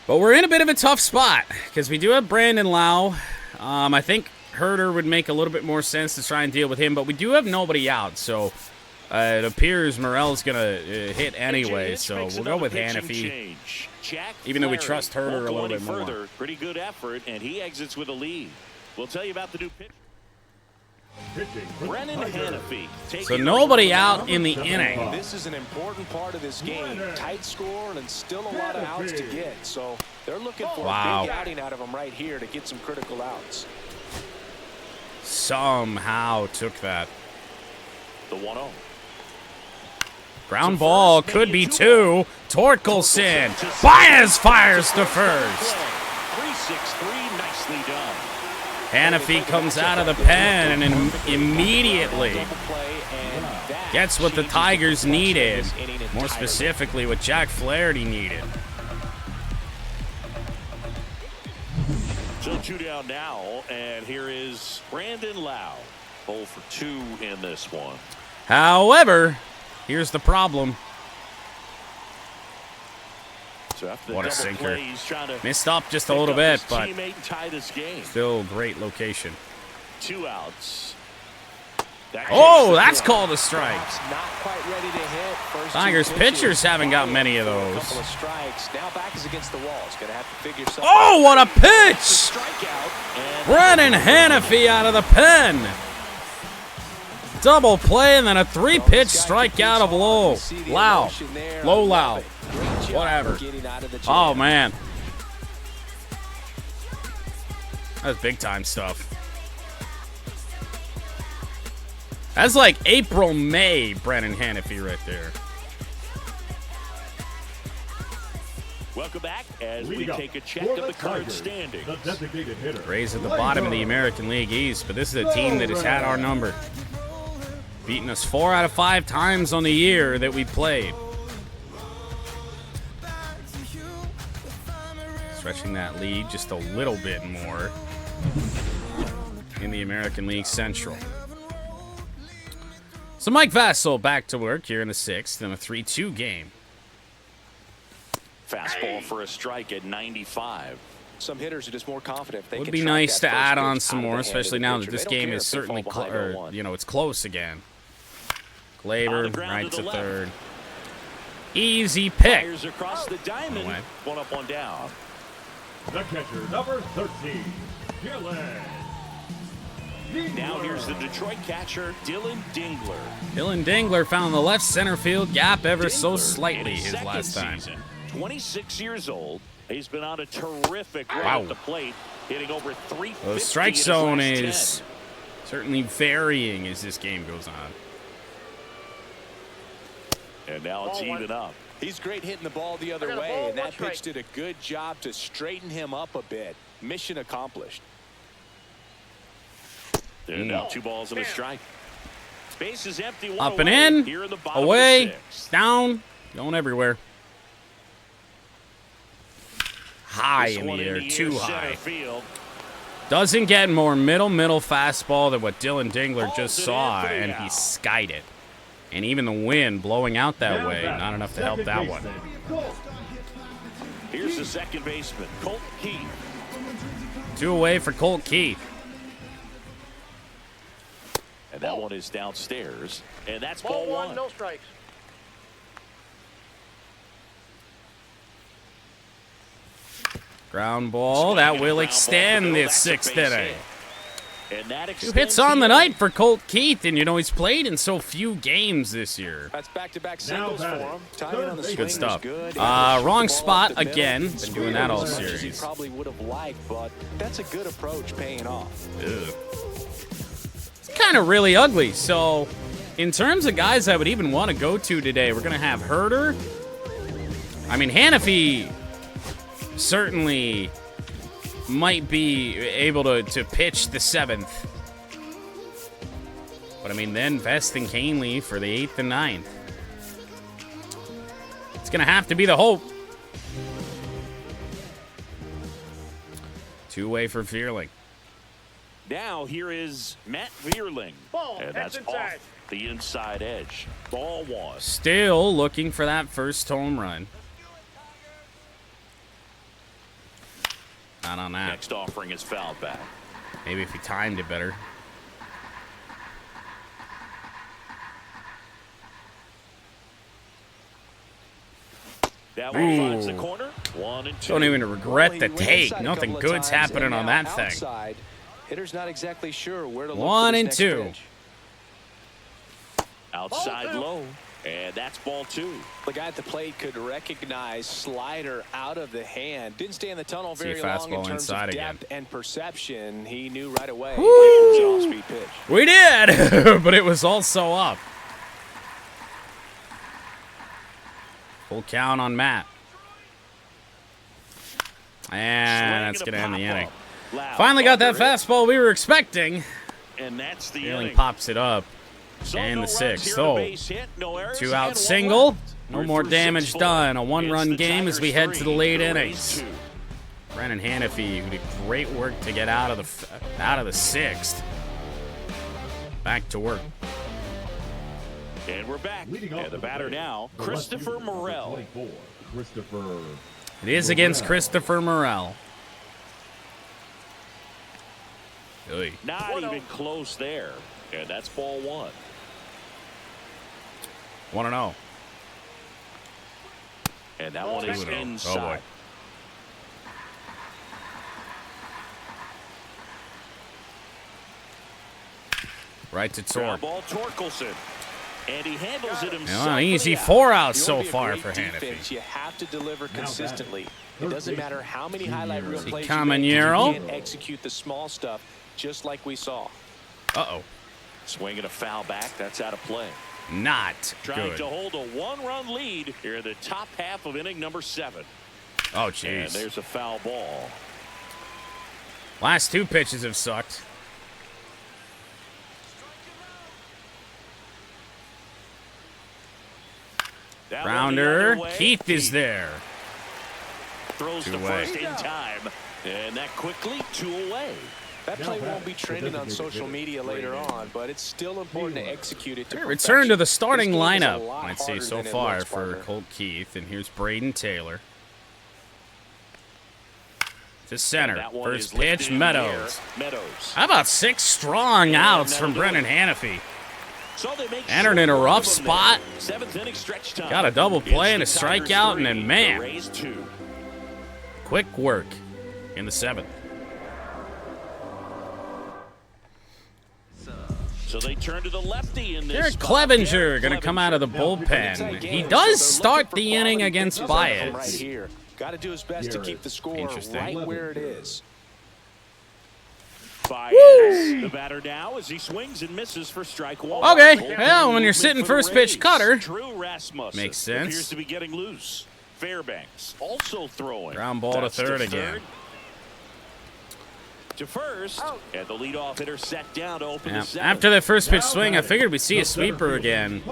But we're in a bit of a tough spot because we do have Brandon Lau. I think Herder would make a little bit more sense to try and deal with him, but we do have nobody out, so it appears Morel's going to hit anyway, so we'll go with Hannafy, even though we trust Herder a little bit more. Pretty good effort, and he exits with a lead. We'll tell you about the new pitch. Brennan Hannafy. So nobody out in the inning. This is an important part of this game. Tight score and still a lot of outs to get. So they're looking for a big outing out of him right here to get some critical outs. Somehow took that. The 1-0. Ground ball could be 2. Torkelson. Baez fires to first. 3-6-3. Nicely done. Hannafy comes out of the pen and immediately gets what the Tigers needed. More specifically, what Jack Flaherty needed. So 2 down now, and here is Brandon Lau. 0 for 2 in this one. However, here's the problem. What a sinker. Missed up just a little bit, but still great location. 2 outs. Oh, that's called a strike. Tigers pitchers haven't got many of those. Oh, what a pitch! Brennan Hannafy out of the pen. Double play and then a 3-pitch strikeout of Low. Whatever. Oh, man. That's big time stuff. That's like April, May, Brennan Hannafy right there. Welcome back as we take a check of the current standings. Rays at the bottom of the American League East, but this is a team that has had our number. Beaten us 4 out of 5 times on the year that we played. Stretching that lead just a little bit more in the American League Central. So Mike Vassell back to work here in the 6th in a 3-2 game. Fastball for a strike at 95. Some hitters are just more confident. Would be nice to add on some more, especially now that this game is certainly, it's close again. Glaber, right to third. Easy pick. Fires across the diamond. 1 up, 1 down. The catcher, number 13, Dylan. Now here's the Detroit catcher, Dylan Dingler. Dylan Dingler found the left center field gap ever so slightly his last time. 26 years old. He's been on a terrific run at the plate, hitting over 350. The strike zone is certainly varying as this game goes on. And now it's even up. He's great hitting the ball the other way, and that pitch did a good job to straighten him up a bit. Mission accomplished. And now 2 balls and a strike. Base is empty. Up and in, away, down, going everywhere. High in the air, too high. Doesn't get more middle fastball than what Dylan Dingler just saw, and he skied it. And even the wind blowing out that way, not enough to help that one. Here's the second baseman, Colt Keith. 2 away for Colt Keith. And that one is downstairs. And that's ball one. No strikes. Ground ball. That will extend this 6th inning. And that 2 hits on the night for Colt Keith, and you know he's played in so few games this year. That's back-to-back singles for him. Timing on the swing Good stuff. was good. Wrong spot again. Been doing that all series. He probably would have liked, but that's a good approach paying off. It's kind of really ugly. So, in terms of guys I would even want to go to today, we're going to have Herder. I mean, Hannafy certainly might be able to pitch the 7th. But, I mean, then Vest and Canely for the 8th and 9th. It's going to have to be the hope. 2 away for Vierling. Now here is Matt Vierling. Ball, And that's inside. off the inside edge. Ball one. Still looking for that first home run. Not on that. Next offering is fouled back. Maybe if he timed it better. That one finds the corner. 1 and 2. Don't even regret the Well, he went take. inside a Nothing couple of good's times, happening and on now that thing. outside. Hitter's not exactly sure where to look 1 for this and next 2. pitch. Outside Ball two. low. And that's ball 2. The guy at the plate could recognize slider out of the hand. Didn't stay in the tunnel See a very long in fastball terms inside of again. depth and perception. He knew right away it was an off-speed pitch. We did, but it was also up. Full count on Matt. And that's going to end the inning. Finally got that fastball we were expecting. And that's the Feeling inning. pops it up. So and no the runs 6th. here, So, a base hit, no errors, 2 and out one single. left. No We're more through damage 6-4. done. A It's 1-run the game as we head to the 3, late the innings. Rays 2. Brennan Hannafy, who did great work to get out of the 6th. Back to work. And we're back. Leading off And the the batter plate, now, the Christopher left fielder, Morel. 24, Christopher. It is against Christopher Morel. Oy. Not even close there. And that's ball 1. 1-0. And that one is 2-0. inside. Oh, boy. Right to Ground Torp. ball, Torkelson. And he handles it himself. An for easy the out. 4 outs You so wanna be a far great for defense, Hannafy. you have to deliver batting, consistently. It third doesn't baseman, matter how many highlight reel Junior. plays Caminero. you can't execute the small stuff just like we saw. Uh-oh. Swinging a foul back. That's out of play. Not Trying good. to hold a 1-run lead here in the top half of inning number 7. Oh, And jeez. there's a foul ball. Last 2 pitches have sucked. That one the Rounder. other way. Keith is there. Throws 2 the away. first in time. And that quickly 2 away. That play won't be trending on social media later on, but it's still important to execute it to Return to the perfection. starting This game is a lineup, lot I'd say harder so than it far looks, for Parker. Colt Keith. And here's Braden Taylor. To center. That one First is lifted pitch, in the air. Meadows. Meadows. How about 6 strong And outs that'll from do Brennan it. Hannafy? So they make Entered in a short rough work of them spot. there. 7th inning stretch time. Got a double play and a It's the Tigers strikeout, and 3, then, man. the Rays 2. Quick work in the 7th. So they turn to the lefty in this Derek spot. Clevenger Derek going to come out of the It's a bullpen. He game, does so start they're looking the for inning quality against pitches out of him right Baez. here. Got to do his best to keep the score Interesting. right where it is. Baez, the batter now as he swings and misses for strike 1. Okay, Bullpen well, when you're movement sitting for the first pitch Rays. cutter, Drew Rasmussen makes sense. appears to be getting loose. Fairbanks also throwing. Ground ball to That's third again. To first, and the leadoff hitter set down to open Yeah. the 7th. After that first pitch swing, I figured we'd see a sweeper again.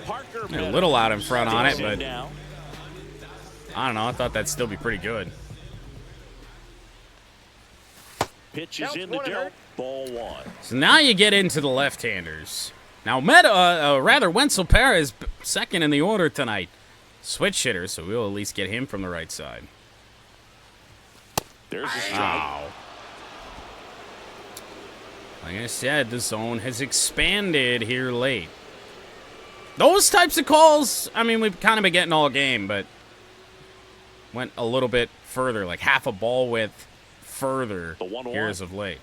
Parker A little out in front on it, Meadows but now. I don't know. I thought that'd still be pretty good. pitch is Counts in the 1-0. dirt. Ball 1. So now you get into the left-handers. Now, Wenzel Perez, second in the order tonight. Switch hitter, so we'll at least get him from the right side. There's a strike. Wow. Like I said, the zone has expanded here late. Those types of calls, I mean, we've kind of been getting all game, but went a little bit further, like half a ball width further The 1-1. here as of late.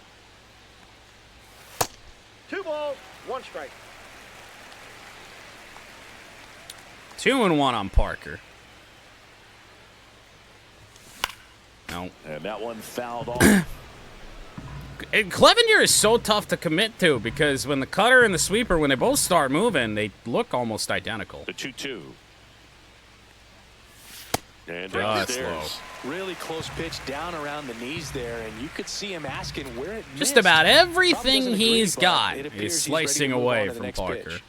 2 ball, 1 strike. 2-1 on Parker. No. And that one fouled off. And Clevenger is so tough to commit to because when the cutter and the sweeper, when they both start moving, they look almost identical. The 2-2. And Just downstairs. Really close pitch down around the knees there, and you could see him asking where it missed. Just about Probably everything doesn't agree, he's but got it appears is he's ready to slicing move on away to the from next Parker. pitch.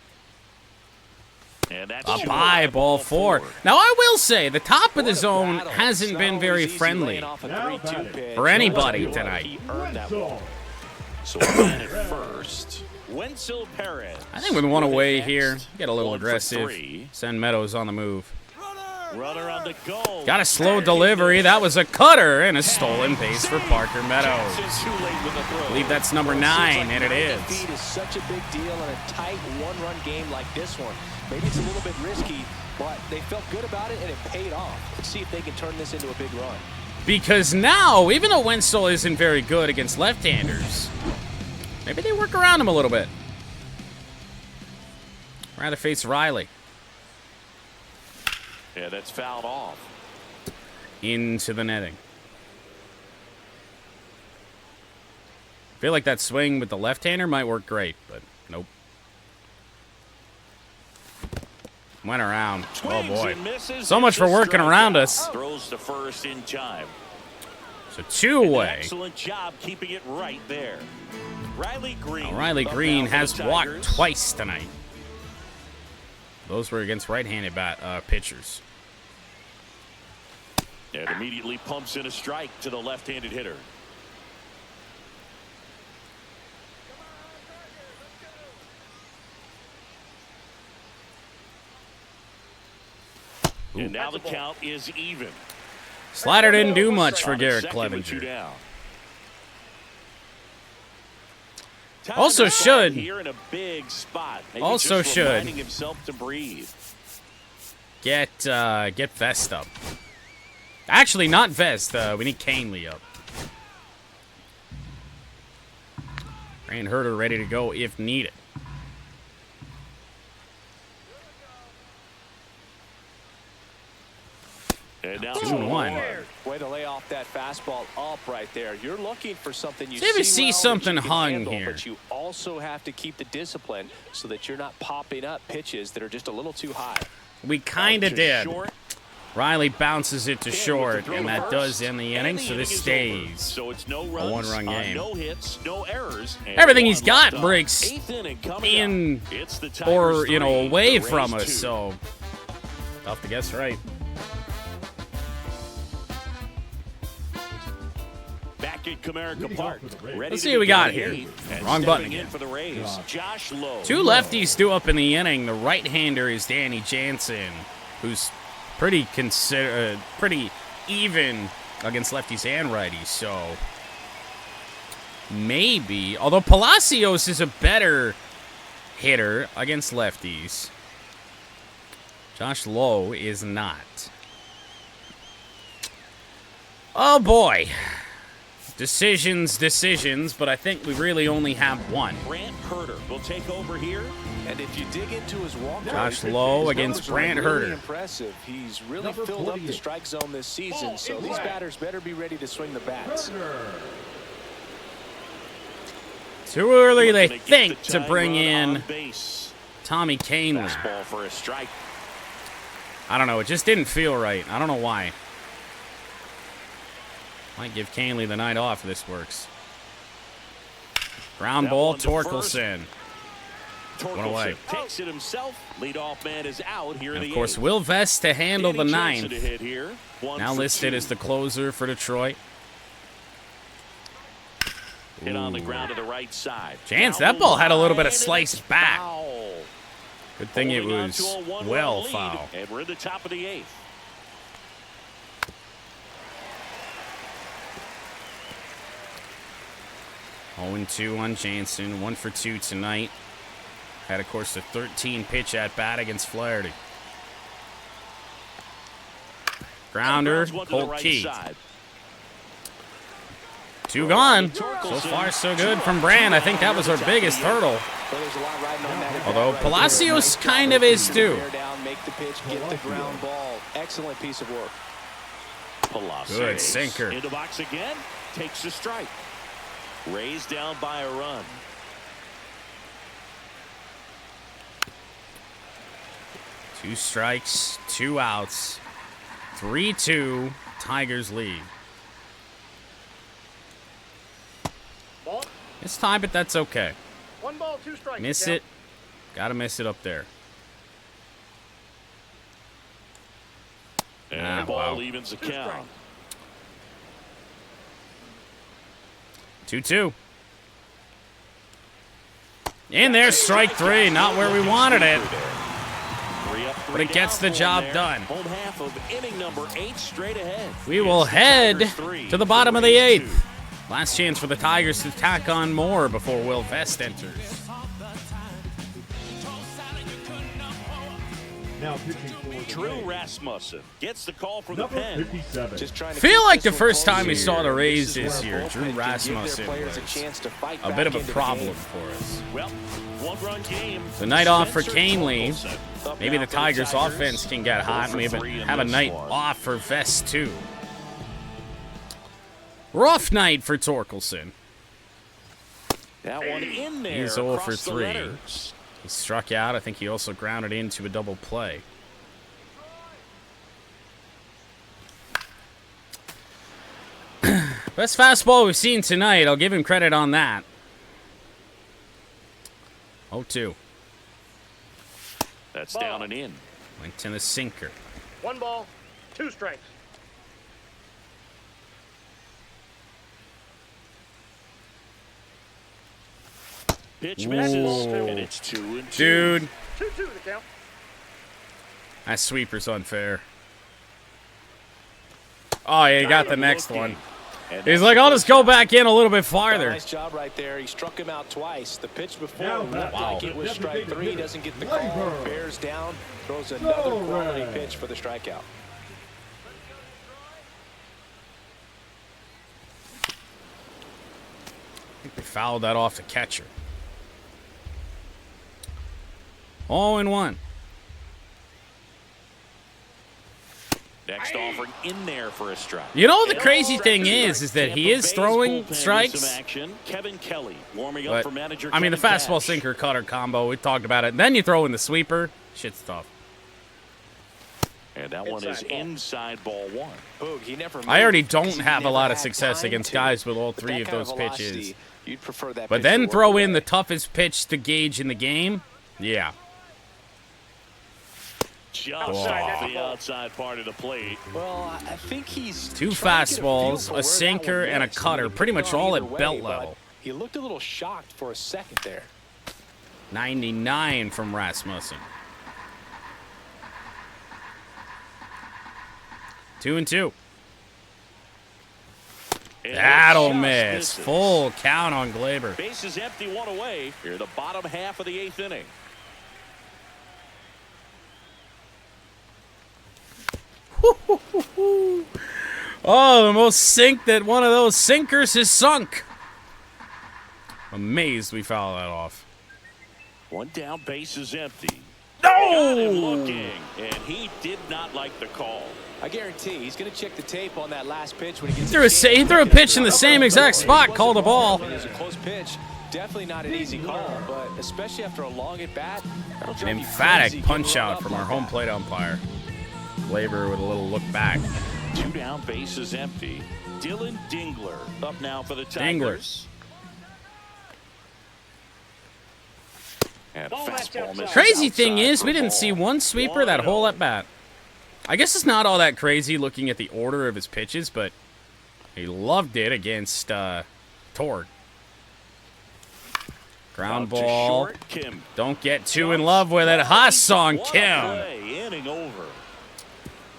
And that's Up short. high, ball 4. Now, I will say, the top of the What a zone battle. hasn't It's been not very always easy friendly laying off a Now 3-2 batting. pitch. for anybody He tonight. earned that one. Wenzel. So man at first. Wenzel Perez. I think with one away Next. here, get a little 1 for aggressive. 3. Send Meadows on the move. Runner on the goal. Got a slow delivery. That was a cutter and a stolen base for Parker Meadows. Johnson too late with the throw. I believe that's number Seems 9, like and it 90 is. feet is such a big deal in a tight one-run game like this one. Maybe it's a little bit risky, but they felt good about it, and it paid off. Let's see if they can turn this into a big run. Because now, even though Wenzel isn't very good against left-handers, maybe they work around him a little bit. Rather face Riley. Yeah, that's fouled off. Into the netting. Feel like that swing with the left-hander might work great, but nope. Went around. Oh, Swings boy. and misses. So much It's for a working around strikeout. us. Throws to first in time. So 2 away. Excellent job keeping it right there. Riley Green. Now, Riley up Green now for has the walked Tigers. twice tonight. Those were against right-handed pitchers. And immediately pumps in a strike to the left-handed hitter. And now the count is even. Slider didn't do much for On Garrett second with 2 Clevenger. down. Time Also to slide should. here in a big spot. Maybe Also just should. reminding himself to breathe. Get Vest up. Actually, not Vest. We need Canely up. Rand Herder ready to go if needed. And now 2-1. Way to lay off that fastball up right there. You're looking for something you See if you see well, something that you can hung handle, here. But you also have to keep the discipline so that you're not popping up pitches that are just a little too high. We kind of To did. short. Riley bounces it to And with the short, throw and to that first, does end the inning, and so this is over. stays. So it's no runs, one-run game. no hits, no errors. and Everything one he's got left breaks on. Eighth inning coming in up. It's the or, Tigers 3, away the from Rays us, 2. so tough to guess right. Back at Comerica Park. Ready Let's to see what we got begin here. the eighth, and Wrong button stepping in again. for the Rays, Josh Lowe. 2 lefties due up in the inning. The right-hander is Danny Jansen, who's pretty even against lefties and righties. So maybe, although Palacios is a better hitter against lefties, Josh Lowe is not. Oh boy. Decisions, but I think we really only have one. Brant Herder will take over here. And if you dig into his walk Josh rate, Lowe his against numbers are Brant really Herder. Impressive. He's really Number filled up the 48. strike zone this season, Ball so in these play. batters better be ready to swing the bats. Too early, they Looking to think, get the to tying bring run in on base. Tommy Canely. Fastball for a strike. I don't know. It just didn't feel right. I don't know why. Might give Canely the night off if this works. Ground That ball, one to first. Torkelson. away. Torkelson takes it himself. Leadoff man is out here in And the of course, eighth. Will Vest to handle the Danny ninth. Jansen to hit here. 1 Now for listed 2. as the closer for Detroit. Hit on the ground to the right side. Chance, Down that ball had a little bit of the line, slice and it's back. foul. Good thing it Holding on was to a one-run well lead, foul. And we're in the top of the 8th. Oh, 2 on Jansen. 1 for 2 tonight. Had, of course, the 13 pitch at bat against Flaherty. Grounder, Colt right Keith. side. 2 gone. So far, so good from Brand. I think that was our biggest hurdle. Well, there's a lot riding on that. Although Right Palacios there. kind of is too. Bear down, make the pitch, get the ground ball. Excellent piece of work. Palacios Good sinker. in the box again. Takes the strike. Raised down by a run. Two strikes, 2 outs. 3-2. Tigers lead. Ball. It's time, but that's okay. 1 ball, 2 strikes. Miss Count. it. Gotta miss it up there. And the ball wow. evens the 2 strikes. count. 2-2. In there, strike 3. Not where we wanted it. But it gets the job done. Home half of inning number 8 straight ahead. We will It's the head Tigers 3, to the bottom of the Rays 8th. Last chance for the Tigers to tack on more before Will Vest enters. Now pitching for the Drew Rays, Rasmussen gets the call from the number pen. 57. Just trying to Feel keep like this the one first close time we here. saw the Rays This is this where year, bullpen Drew can give their Rasmussen players a was chance to fight a back bit of a into the problem game. for us. Well, 1-run game. The night off for Spencer Canely. Torkelson. Up Maybe now the for Tigers' offense can get hot and 0 we for 3 in have a this night one. off for Vest, too. Rough night for Torkelson. That one in there. He's 0 for across the 3. letters. He struck out. I think he also grounded into a double play. Best fastball we've seen tonight. I'll give him credit on that. 0-2. That's down and in. Went to the sinker. 1 ball, 2 strikes. Pitch Ooh. misses, and it's 2-2. Dude, 2-2 the count. that sweeper's unfair. Oh, yeah, he got the next one. And He's that's like, the I'll first just go out. back in a little bit farther. Nice job right there. He struck him out twice. The pitch before Now looked back. like it was strike 3. Doesn't get the call. Labor. Bears down. Throws another Go quality Rays. pitch for the strikeout. I think they fouled that off the catcher. 0-1. Next offering in there for a strike. You know, the And crazy all thing strikes. is that he Tampa is Bay's throwing bullpen in strikes. some action. Kevin Kelly warming up But, for manager I mean, the Kevin fastball Cash. sinker cutter combo, we talked about it. And then you throw in the sweeper. Shit's tough. And that one is inside ball 1. Boog, he never I already moved don't because he have a never lot of had success time against to. guys with all But 3 that of kind those velocity, pitches. You'd prefer that But pitch to then work throw in away. the toughest pitch to gauge in the game. Yeah. Just Outside, off that's the a ball. outside part of the plate. Well, I think he's 2 trying to get a feel fastballs, for a where that sinker, one and a missed. cutter. He could Pretty have much gone all either at way, belt but level. He looked a little shocked for a second there. 99 from Rasmussen. 2-2. And That'll just miss. misses. Full count on Glaber. Bases empty, 1 away. Here in the bottom half of the 8th inning. Oh, the most sink that one of those sinkers has sunk. Amazed we fouled that off. 1 down, bases empty. Got him No! looking, and he did not like the call. I guarantee he's going to check the tape on that last pitch when he gets. He threw a pitch in the same exact spot, called a ball. It was a close pitch. Definitely not an easy call, but especially after a long at bat, that'll drive An you emphatic crazy punch giving out up from like our home that. plate umpire. Glaber with a little look back. 2 down, bases empty. Dylan Dingler up now for the Dingler. Tigers. And Ball match fastball outside. misses Crazy thing outside is, for we didn't ball. see one sweeper that 1-0. whole at bat. I guess it's not all that crazy looking at the order of his pitches, but he loved it against Tord. Ground Out to ball. short, Kim. Don't get too in love with it. Ha-Sung What a Kim. play, inning over.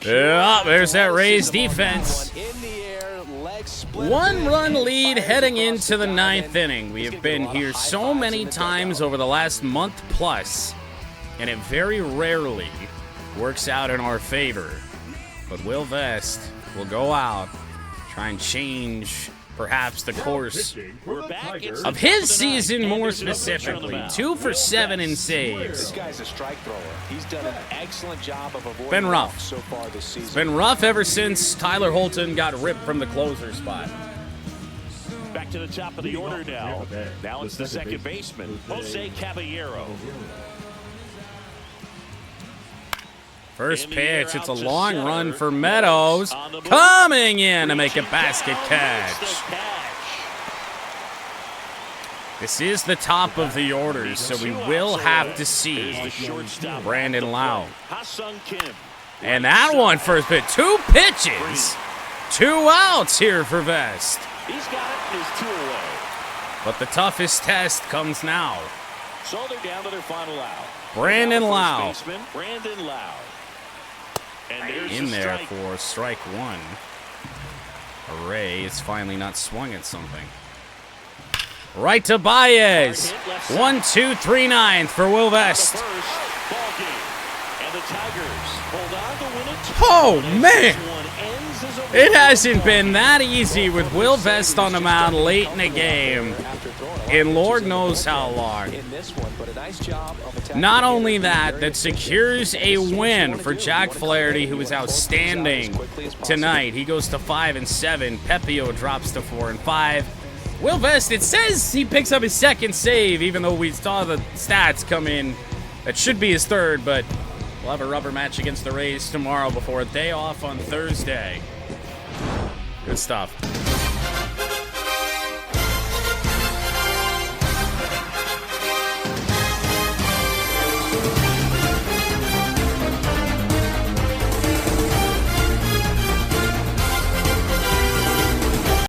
Yeah, there's that Rays defense. In the air, legs split. 1-run lead heading into the 9th inning. We have been here so many times over the last month plus, and it very rarely works out in our favor. But Will Vest will go out, try and change perhaps the course We're back. It's of the his top of the ninth, season and more there's no pitch on the specifically. mound. 2 for 7 in This saves. guy's a strike thrower. He's done an excellent job of avoiding Been rough. walks so far this season. It's been rough ever since Tyler Holton got ripped from the closer spot. Back to the top of the order now. Now it's the second baseman, Jose Caballero. First pitch, it's a long run for Meadows. Coming in to make a basket catch. This is the top of the order, so we will have to see Brandon Lau. Ha-Sung Kim. And that one first pitch, 2 pitches, 2 outs here for Vest. He's got it and is 2 away. But the toughest test comes now. So they're down to their final out. Brandon Now Lau. first baseman, Brandon Lau. And there's In the there strike. for strike 1. Array is finally not swung at something. Right to Baez. 1-2-3 ninth for Will Vest. The first ball game. And the Tigers hold on to win it. Oh, And man. this one ends as a It hasn't been that easy with Will Vest on the mound late in the game. And Lord knows how long. In this one, but a nice job of attacking. Not only that, that secures a win for Jack Flaherty, who was outstanding tonight. He goes to 5-7. Pepio drops to 4-5. Will Vest, it says he picks up his 2nd save, even though we saw the stats come in. That should be his 3rd, but we'll have a rubber match against the Rays tomorrow before a day off on Thursday. Good stuff.